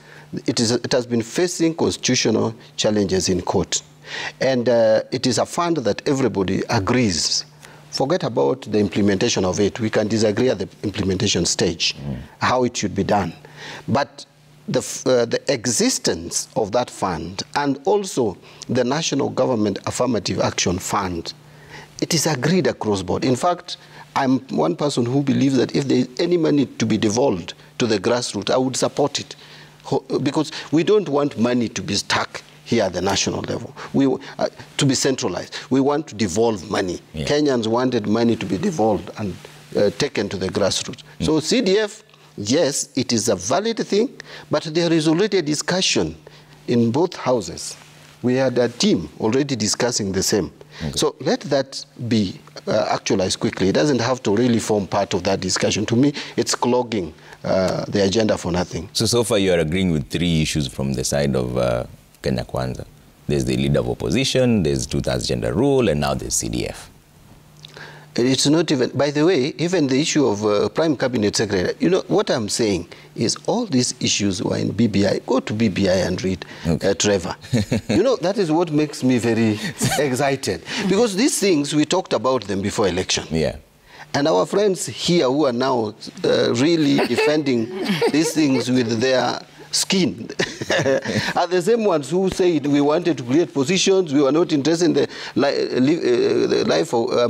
it has been facing constitutional challenges in court. And it is a fund that everybody agrees. Forget about the implementation of it. We can disagree at the implementation stage, how it should be done. But the existence of that fund and also the National Government Affirmative Action Fund, it is agreed across board. In fact, I'm one person who believes that if there is any money to be devolved to the grassroots, I would support it. Because we don't want money to be stuck here at the national level, to be centralized. We want to devolve money. Yeah. Kenyans wanted money to be devolved and taken to the grassroots. So CDF, yes, it is a valid thing, but there is already a discussion in both houses. We had a team already discussing the same. Okay. So let that be actualized quickly. It doesn't have to really form part of that discussion. To me, it's clogging the agenda for nothing. So far you are agreeing with 3 issues from the side of Kenya Kwanza. There's the leader of opposition, there's 2/3 gender rule, and now there's CDF. It's not even, by the way, even the issue of Prime Cabinet Secretary, you know, what I'm saying is all these issues were in BBI. Go to BBI and read, Trevor. You know, that is what makes me very excited. Because these things, we talked about them before election. Yeah. And our friends here who are now really defending these things with their skin are the same ones who said we wanted to create positions, we were not interested in the life of, the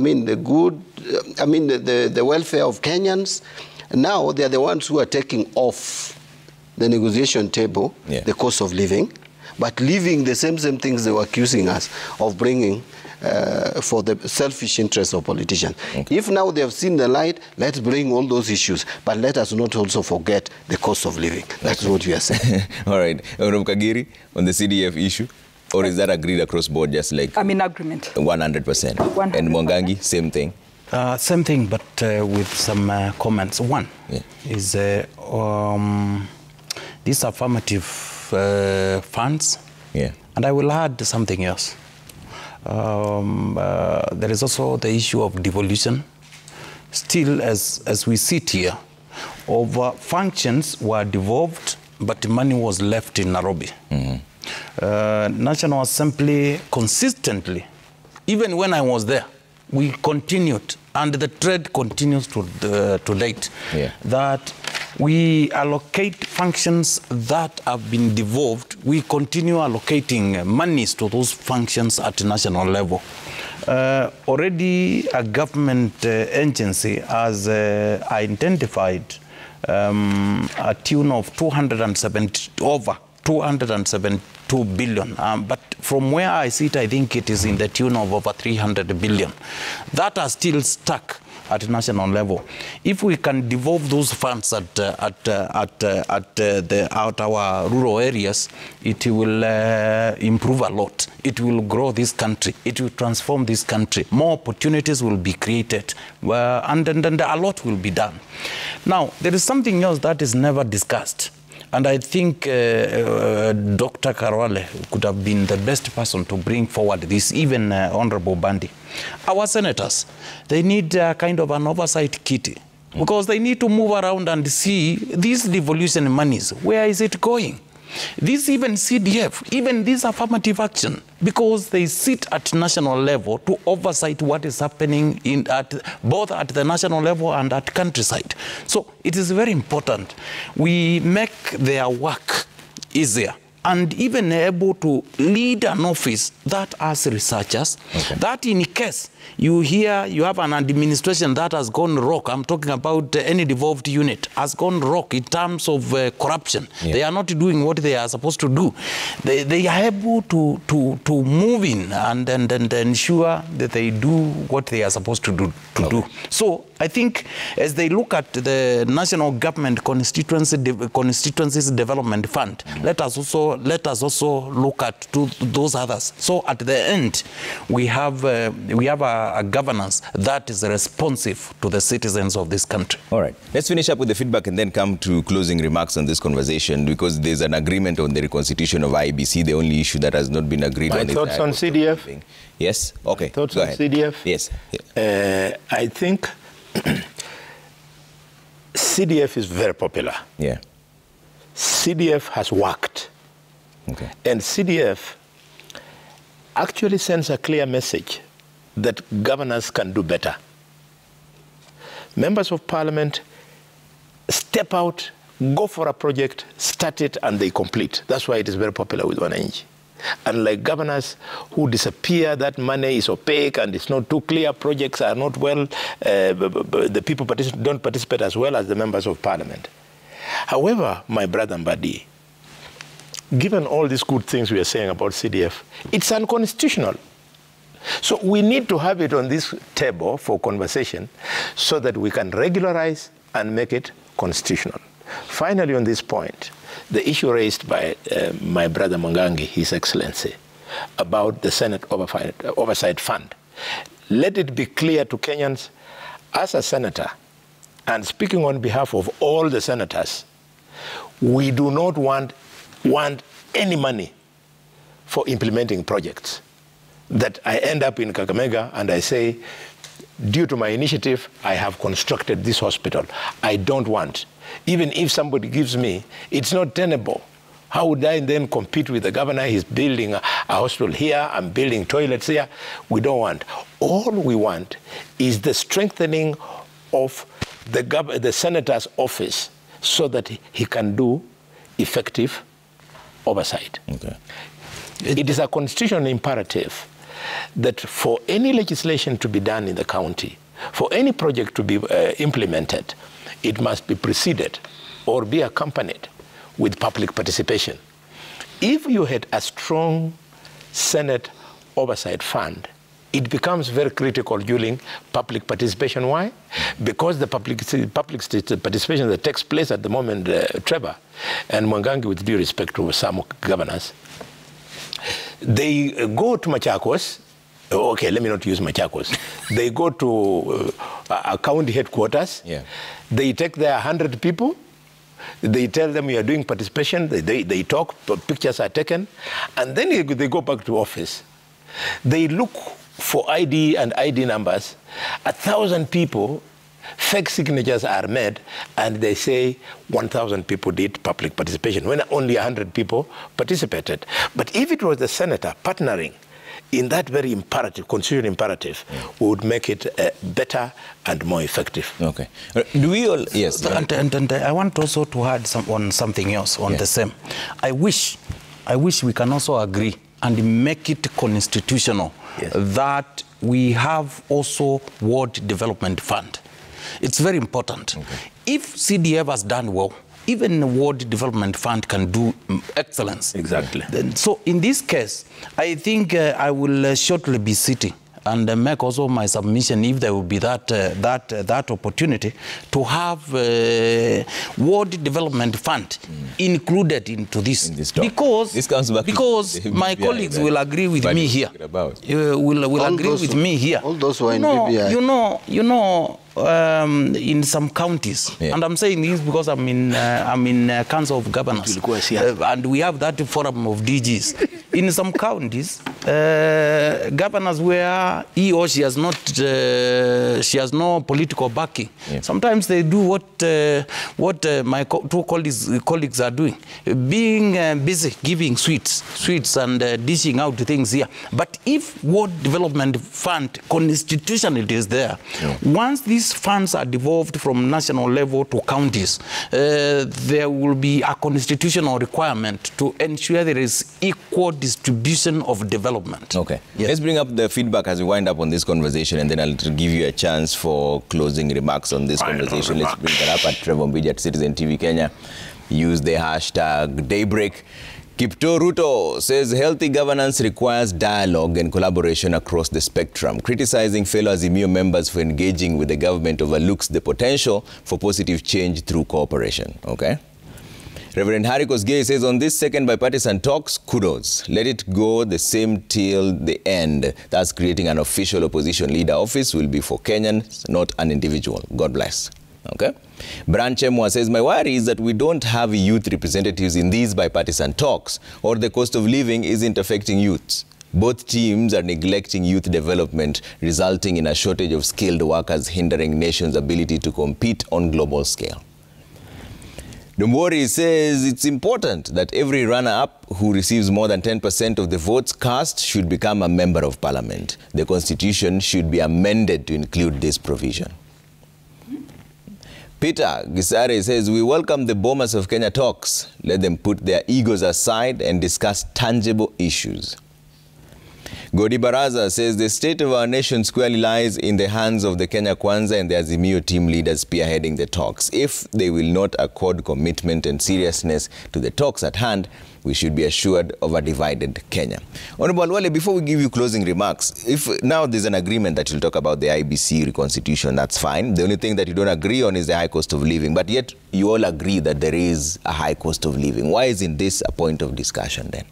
welfare of Kenyans. Now they are the ones who are taking off the negotiation table, the cost of living, but leaving the same things they were accusing us of bringing for the selfish interests of politicians. Okay. If now they have seen the light, let's bring all those issues, but let us not also forget the cost of living. That's what we are saying. All right. Kagiri, on the CDF issue, or is that agreed across board, just like... I'm in agreement. 100%. And Mwangangi, same thing? Same thing, but with some comments. One is these affirmative funds, and I will add something else. There is also the issue of devolution. Still, as we sit here, functions were devolved, but money was left in Nairobi. National Assembly consistently, even when I was there, we continued, and the trend continues to date, that we allocate functions that have been devolved. We continue allocating monies to those functions at national level. Already a government agency has identified a tune of over 272 billion. But from where I sit, I think it is in the tune of over 300 billion. That are still stuck at national level. If we can devolve those funds at our rural areas, it will improve a lot. It will grow this country. It will transform this country. More opportunities will be created, and then a lot will be done. Now, there is something else that is never discussed. And I think Dr. Karwale could have been the best person to bring forward this, even Honorable Bandi. Our senators, they need kind of an oversight kitty, because they need to move around and see these devolution monies. Where is it going? This even CDF, even this affirmative action, because they sit at national level to oversight what is happening both at the national level and at countryside. So it is very important we make their work easier, and even able to lead an office that has researchers, that in case you hear you have an administration that has gone rogue, I'm talking about any devolved unit, has gone rogue in terms of corruption. They are not doing what they are supposed to do. They are able to move in and ensure that they do what they are supposed to do. So I think as they look at the National Government Constituencies Development Fund, let us also look at those others. So at the end, we have a governance that is responsive to the citizens of this country. All right. Let's finish up with the feedback and then come to closing remarks on this conversation, because there's an agreement on the reconstitution of IBC. The only issue that has not been agreed on is... My thoughts on CDF? Yes? Okay. Thoughts on CDF? Yes. I think CDF is very popular. Yeah. CDF has worked. Okay. And CDF actually sends a clear message that governors can do better. Members of parliament step out, go for a project, start it, and they complete. That's why it is very popular with wananchi. Unlike governors who disappear, that money is opaque and it's not too clear, projects are not well, the people don't participate as well as the members of parliament. However, my brother Mbadi, given all these good things we are saying about CDF, it's unconstitutional. So we need to have it on this table for conversation so that we can regularize and make it constitutional. Finally, on this point, the issue raised by my brother Mwangangi, His Excellency, about the Senate Oversight Fund. Let it be clear to Kenyans, as a senator, and speaking on behalf of all the senators, we do not want any money for implementing projects. That I end up in Kakamega and I say, due to my initiative, I have constructed this hospital. I don't want. Even if somebody gives me, it's not tenable. How would I then compete with the governor? He's building a hospital here, I'm building toilets here. We don't want. All we want is the strengthening of the senator's office so that he can do effective oversight. Okay. It is a constitutional imperative that for any legislation to be done in the county, for any project to be implemented, it must be preceded or be accompanied with public participation. If you had a strong Senate Oversight Fund, it becomes very critical during public participation. Why? Because the public participation that takes place at the moment, Trevor, and Mwangangi, with due respect to some governors, they go to Machakos. Okay, let me not use Machakos. They go to a county headquarters. Yeah. They take their 100 people. They tell them we are doing participation. They talk, pictures are taken. And then they go back to office. They look for ID and ID numbers. 1,000 people, fake signatures are made, and they say 1,000 people did public participation, when only 100 people participated. But if it was the senator partnering in that very imperative, constitutional imperative, we would make it better and more effective. Okay. Do we all... Yes. And I want also to add something else on the same. I wish we can also agree and make it constitutional that we have also Ward Development Fund. It's very important. Okay. If CDF has done well, even the Ward Development Fund can do excellence. Exactly. So in this case, I think I will shortly be sitting and make also my submission, if there will be that opportunity, to have Ward Development Fund included into this. Because this comes back because my colleagues will agree with me here. Will agree with me here. All those who are in BBI. You know, in some counties, and I'm saying this because I'm in Council of Governors, and we have that forum of DGs. In some counties, governors where he or she has not, she has no political backing. Yeah. Sometimes they do what my two colleagues are doing, being busy giving sweets and dishing out things here. But if Ward Development Fund constitutionally is there, once these funds are devolved from national level to counties, there will be a constitutional requirement to ensure there is equal distribution of development. Okay. Yes. Let's bring up the feedback as we wind up on this conversation, and then I'll give you a chance for closing remarks on this conversation. Let's bring that up at Trevor Mbiji at Citizen TV Kenya. Use the hashtag Daybreak. Kipto Ruto says healthy governance requires dialogue and collaboration across the spectrum. Criticizing fellow Azimio members for engaging with the government overlooks the potential for positive change through cooperation. Okay. Reverend Harry Kosgei says on this second bipartisan talks, kudos. Let it go the same till the end. Thus creating an official opposition leader office will be for Kenyans, not an individual. God bless. Okay. Branch Emwa says, my worry is that we don't have youth representatives in these bipartisan talks, or the cost of living isn't affecting youths. Both teams are neglecting youth development, resulting in a shortage of skilled workers, hindering nations' ability to compete on global scale. Dumbori says it's important that every runner-up who receives more than 10% of the votes cast should become a member of parliament. The constitution should be amended to include this provision. Peter Gisare says, we welcome the Bomas of Kenya talks. Let them put their egos aside and discuss tangible issues. Godi Baraza says the state of our nation squarely lies in the hands of the Kenya Kwanza and the Azimio team leaders spearheading the talks. If they will not accord commitment and seriousness to the talks at hand, we should be assured of a divided Kenya. Honorable Alwale, before we give you closing remarks, if now there's an agreement that you'll talk about the IBC reconstitution, that's fine. The only thing that you don't agree on is the high cost of living, but yet you all agree that there is a high cost of living. Why isn't this a point of discussion then?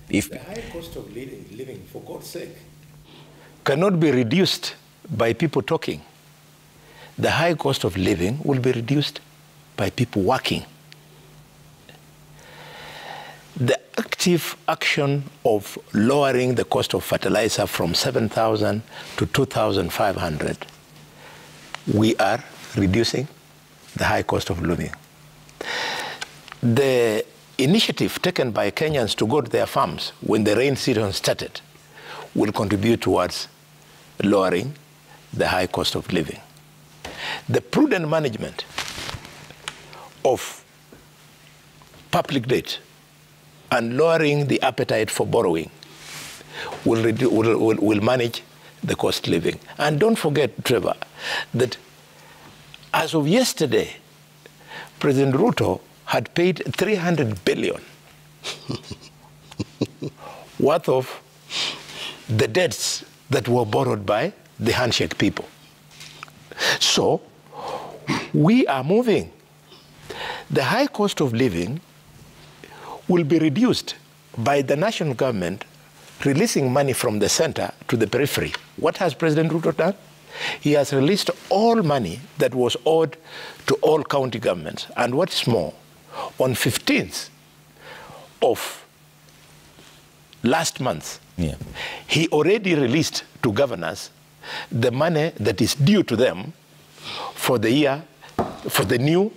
If the high cost of living, for God's sake, cannot be reduced by people talking. The high cost of living will be reduced by people working. The active action of lowering the cost of fertilizer from 7,000 to 2,500, we are reducing the high cost of living. The initiative taken by Kenyans to go to their farms when the rain season started will contribute towards lowering the high cost of living. The prudent management of public debt and lowering the appetite for borrowing will manage the cost of living. And don't forget, Trevor, that as of yesterday, President Ruto had paid 300 billion worth of the debts that were borrowed by the handshake people. So we are moving. The high cost of living will be reduced by the national government releasing money from the center to the periphery. What has President Ruto done? He has released all money that was owed to all county governments. And what's more, on 15th of last month, he already released to governors the money that is due to them for the year, for the new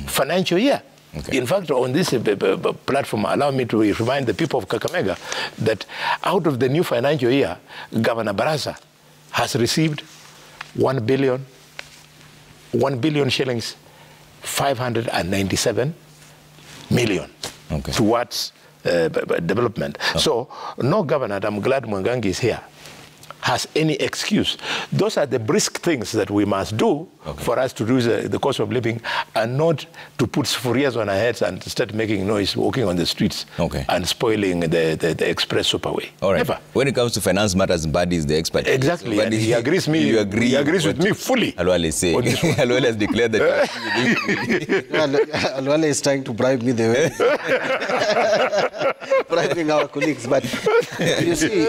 financial year. Okay. In fact, on this platform, allow me to remind the people of Kakamega that out of the new financial year, Governor Baraza has received 1 billion shillings, 597 million towards development. So no governor, and I'm glad Mwangangi is here, has any excuse. Those are the brisk things that we must do for us to reduce the cost of living, and not to put furias on our heads and start making noise walking on the streets and spoiling the express superway. All right. Never. When it comes to finance matters, Mbadi is the expert. Exactly. And he agrees he agrees with me fully. Alwale say. Alwale has declared that. Alwale is trying to bribe me the way. Bribing our colleagues. But you see,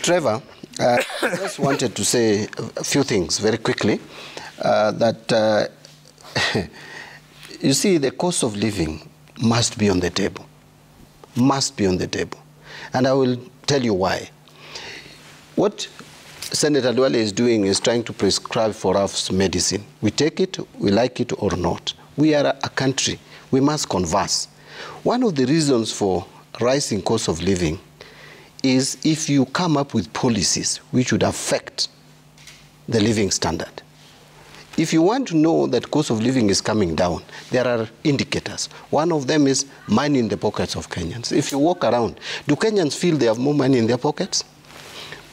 Trevor, I just wanted to say a few things very quickly. You see, the cost of living must be on the table. Must be on the table. And I will tell you why. What Senator Duale is doing is trying to prescribe for us medicine. We take it, we like it or not. We are a country. We must converse. One of the reasons for rising cost of living is if you come up with policies which would affect the living standard. If you want to know that cost of living is coming down, there are indicators. One of them is money in the pockets of Kenyans. If you walk around, do Kenyans feel they have more money in their pockets?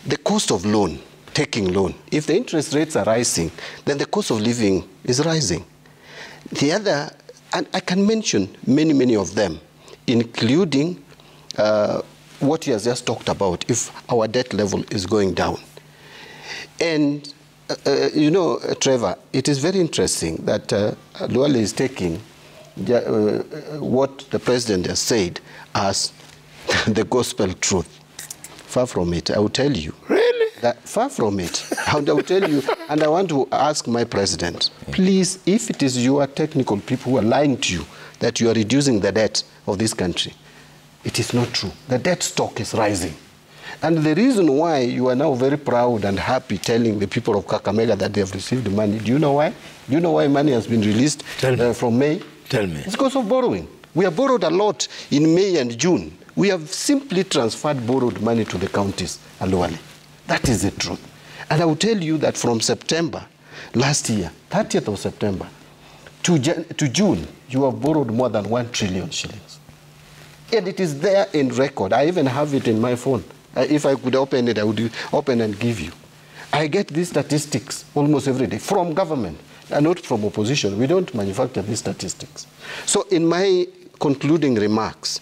The cost of loan, taking loan, if the interest rates are rising, then the cost of living is rising. The other, and I can mention many of them, including what he has just talked about, if our debt level is going down. And, you know, Trevor, it is very interesting that Luale is taking what the president has said as the gospel truth. Far from it, I will tell you. Really? That, far from it. And I will tell you, and I want to ask my president, please, if it is your technical people who are lying to you that you are reducing the debt of this country, it is not true. The debt stock is rising. And the reason why you are now very proud and happy telling the people of Kakamega that they have received money, do you know why? Do you know why money has been released from May? Tell me. It's because of borrowing. We have borrowed a lot in May and June. We have simply transferred borrowed money to the counties, Aluwale. That is the truth. And I will tell you that from September last year, 30th of September, to June, you have borrowed more than 1 trillion shillings. And it is there in record. I even have it in my phone. If I could open it, I would open and give you. I get these statistics almost every day from government and not from opposition. We don't manufacture these statistics. So in my concluding remarks,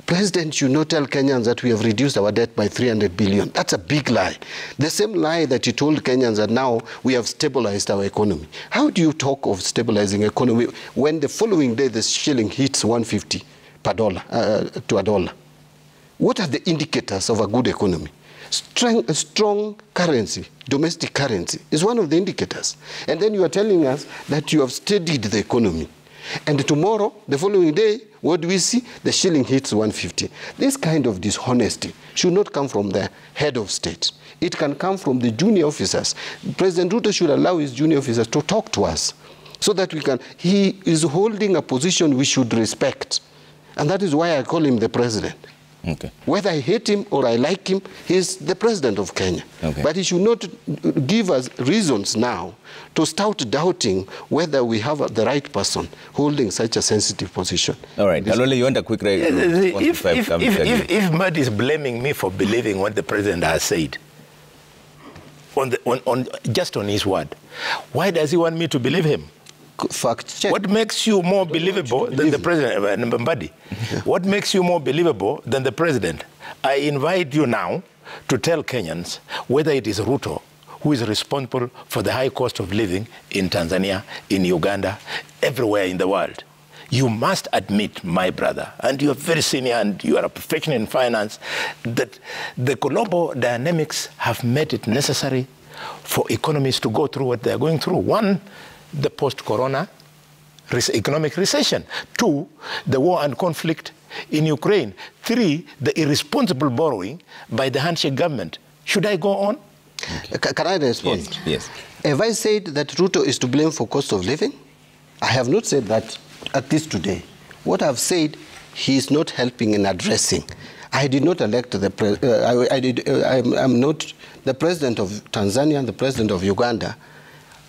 President should not tell Kenyans that we have reduced our debt by 300 billion. That's a big lie. The same lie that you told Kenyans that now we have stabilized our economy. How do you talk of stabilizing economy when the following day the shilling hits 150 per dollar to a dollar? What are the indicators of a good economy? Strong currency, domestic currency, is one of the indicators. And then you are telling us that you have steadied the economy. And tomorrow, the following day, what do we see? The shilling hits 150. This kind of dishonesty should not come from the head of state. It can come from the junior officers. President Ruto should allow his junior officers to talk to us so that we can. He is holding a position we should respect. And that is why I call him the president. Okay. Whether I hate him or I like him, he's the president of Kenya. Okay. But he should not give us reasons now to start doubting whether we have the right person holding such a sensitive position. All right. Alole, you want a quick If Mad is blaming me for believing what the president has said, just on his word, why does he want me to believe him? Fact check. What makes you more believable than the president, Mbadi? What makes you more believable than the president? I invite you now to tell Kenyans whether it is Ruto who is responsible for the high cost of living in Tanzania, in Uganda, everywhere in the world. You must admit, my brother, and you are very senior and you are a professional in finance, that the global dynamics have made it necessary for economies to go through what they are going through. One, the post-corona economic recession. 2, the war and conflict in Ukraine. 3, the irresponsible borrowing by the handshake government. Should I go on? Okay. Can I respond? Yes. Have I said that Ruto is to blame for cost of living? I have not said that at least today. What I've said, he is not helping in addressing. I did not elect the I'm not the president of Tanzania and the president of Uganda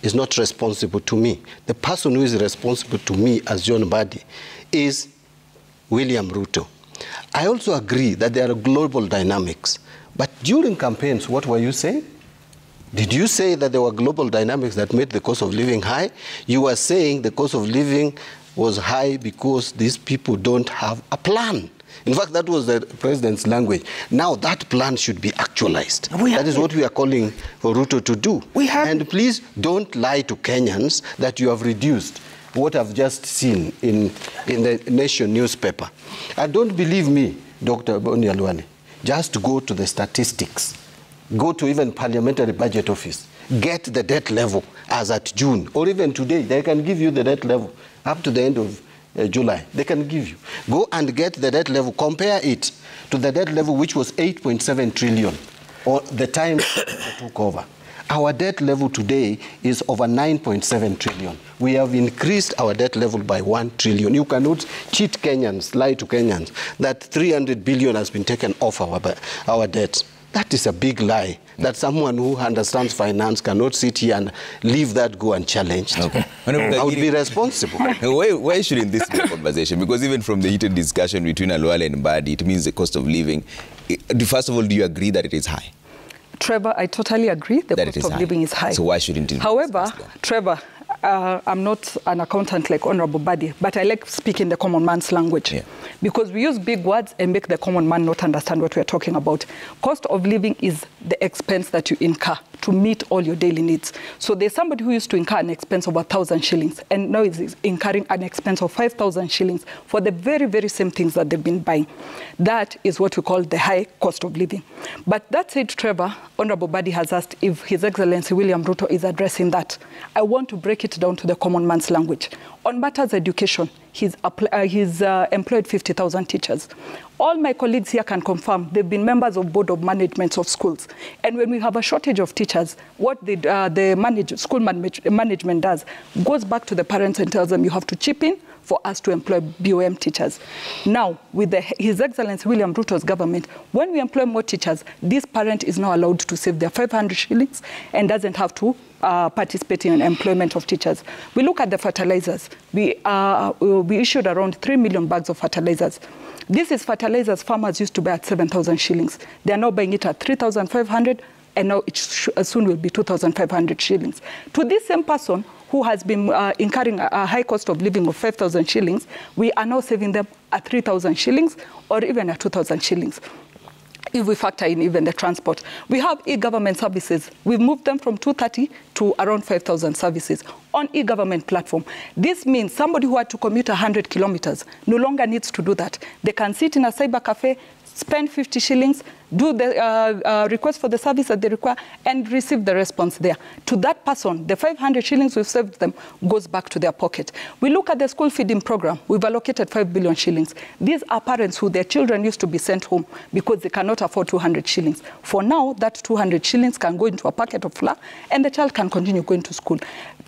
is not responsible to me. The person who is responsible to me as John Mbadi is William Ruto. I also agree that there are global dynamics. But during campaigns, what were you saying? Did you say that there were global dynamics that made the cost of living high? You were saying the cost of living was high because these people don't have a plan. In fact, that was the president's language. Now that plan should be actualized. That is what we are calling for Ruto to do. And please don't lie to Kenyans that you have reduced what I've just seen in the Nation newspaper. And don't believe me, Dr. Boni Alwani. Just go to the statistics. Go to even Parliamentary Budget Office. Get the debt level as at June. Or even today, they can give you the debt level up to the end of July. They can give you. Go and get the debt level. Compare it to the debt level, which was 8.7 trillion, or the time they took over. Our debt level today is over 9.7 trillion. We have increased our debt level by 1 trillion. You cannot cheat Kenyans, lie to Kenyans, that 300 billion has been taken off our debt. That is a big lie. That someone who understands finance cannot sit here and leave that go unchallenged. Okay. I would be responsible. Why shouldn't this be a conversation? Because even from the heated discussion between Alwale and Mbadi, it means the cost of living. First of all, do you agree that it is high? Trevor, I totally agree. The cost of living is high. So why shouldn't it be? However, Trevor, I'm not an accountant like Honorable Mbadi, but I like speaking the common man's language. Yeah. Because we use big words and make the common man not understand what we're talking about. Cost of living is the expense that you incur to meet all your daily needs. So there's somebody who used to incur an expense of 1,000 shillings and now is incurring an expense of 5,000 shillings for the very, very same things that they've been buying. That is what we call the high cost of living. But that said, Trevor, Honorable Mbadi has asked if His Excellency William Ruto is addressing that. I want to break it down to the common man's language. On matters education, he's employed 50,000 teachers. All my colleagues here can confirm they've been members of board of managements of schools. And when we have a shortage of teachers, teachers, what the school management does goes back to the parents and tells them you have to chip in for us to employ BOM teachers. Now, with His Excellency William Ruto's government, when we employ more teachers, this parent is now allowed to save their 500 shillings and doesn't have to participate in employment of teachers. We look at the fertilizers. We issued around 3 million bags of fertilizers. This is fertilizers farmers used to buy at 7,000 shillings. They are now buying it at 3,500, and now it soon will be 2,500 shillings. To this same person who has been incurring a high cost of living of 5,000 shillings, we are now saving them at 3,000 shillings or even at 2,000 shillings. If we factor in even the transport. We have e-government services. We've moved them from 230 to around 5,000 services on e-government platform. This means somebody who had to commute 100 kilometers no longer needs to do that. They can sit in a cyber cafe, spend 50 shillings, do the request for the service that they require, and receive the response there. To that person, the 500 shillings we've saved them goes back to their pocket. We look at the school feeding program. We've allocated 5 billion shillings. These are parents who their children used to be sent home because they cannot afford 200 shillings. For now, that 200 shillings can go into a packet of flour, and the child can continue going to school.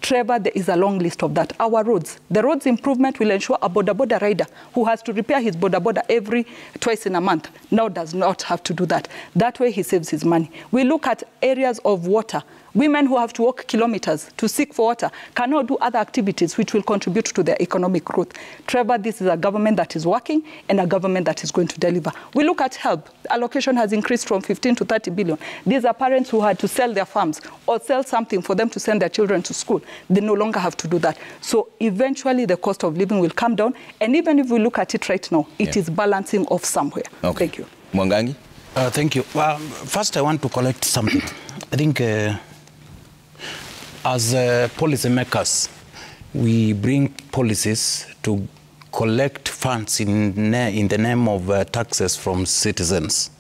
Trevor, there is a long list of that. Our roads. The roads improvement will ensure a boda rider who has to repair his boda twice in a month now does not have to do that. That way he saves his money. We look at areas of water. Women who have to walk kilometers to seek for water cannot do other activities which will contribute to their economic growth. Trevor, this is a government that is working and a government that is going to deliver. We look at help. Allocation has increased from 15 to 30 billion. These are parents who had to sell their farms or sell something for them to send their children to school. They no longer have to do that. So eventually the cost of living will come down. And even if we look at it right now, it is balancing off somewhere. Okay. Thank you. Mwangangi? Thank you. First, I want to collect something. I think as policymakers, we bring policies to collect funds in the name of taxes from citizens.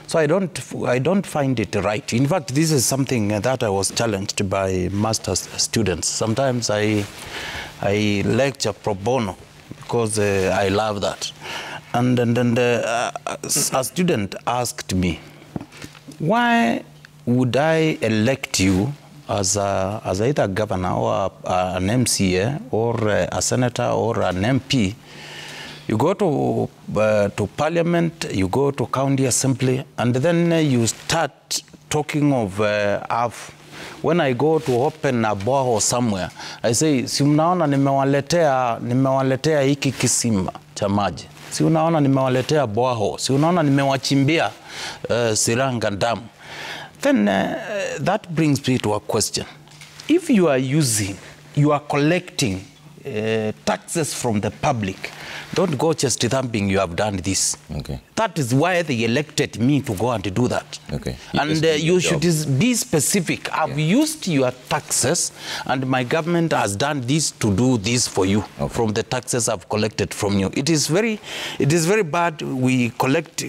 So I don't find it right. In fact, this is something that I was challenged by master's students. Sometimes I lecture pro bono because I love that. And then a student asked me, why would I elect you as either a governor or an MCA or a senator or an MP? You go to parliament, you go to county assembly, and then you start talking of when I go to open a borehole somewhere, I say, si mnaona nimewaletea hiki kisima cha maji. Si unaona nimewaletea borehole. Si unaona nimewachimbia Siranga Dam. Then that brings me to a question. If you are collecting taxes from the public, don't go just thumping you have done this. Okay. That is why they elected me to go and do that. Okay. And you should be specific. I've used your taxes and my government has done this to do this for you from the taxes I've collected from you. It is very bad we collect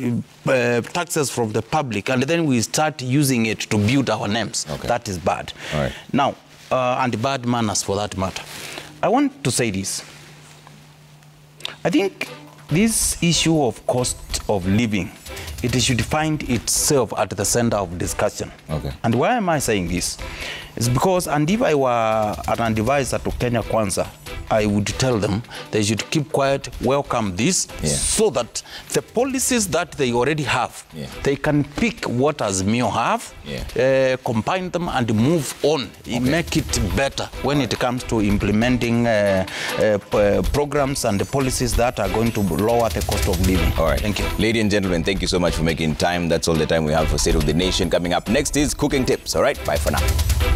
taxes from the public and then we start using it to build our names. Okay. That is bad. All right. Now, and bad manners for that matter. I want to say this. I think this issue of cost of living, it should find itself at the center of discussion. Okay. And why am I saying this? It's because, and if I were an advisor to Kenya Kwanza, I would tell them they should keep quiet, welcome this, so that the policies that they already have, they can pick what Azimio have, combine them and move on, make it better when it comes to implementing programs and the policies that are going to lower the cost of living. All right. Thank you. Ladies and gentlemen, thank you so much for making time. That's all the time we have for State of the Nation. Coming up next is Cooking Tips. All right, bye for now.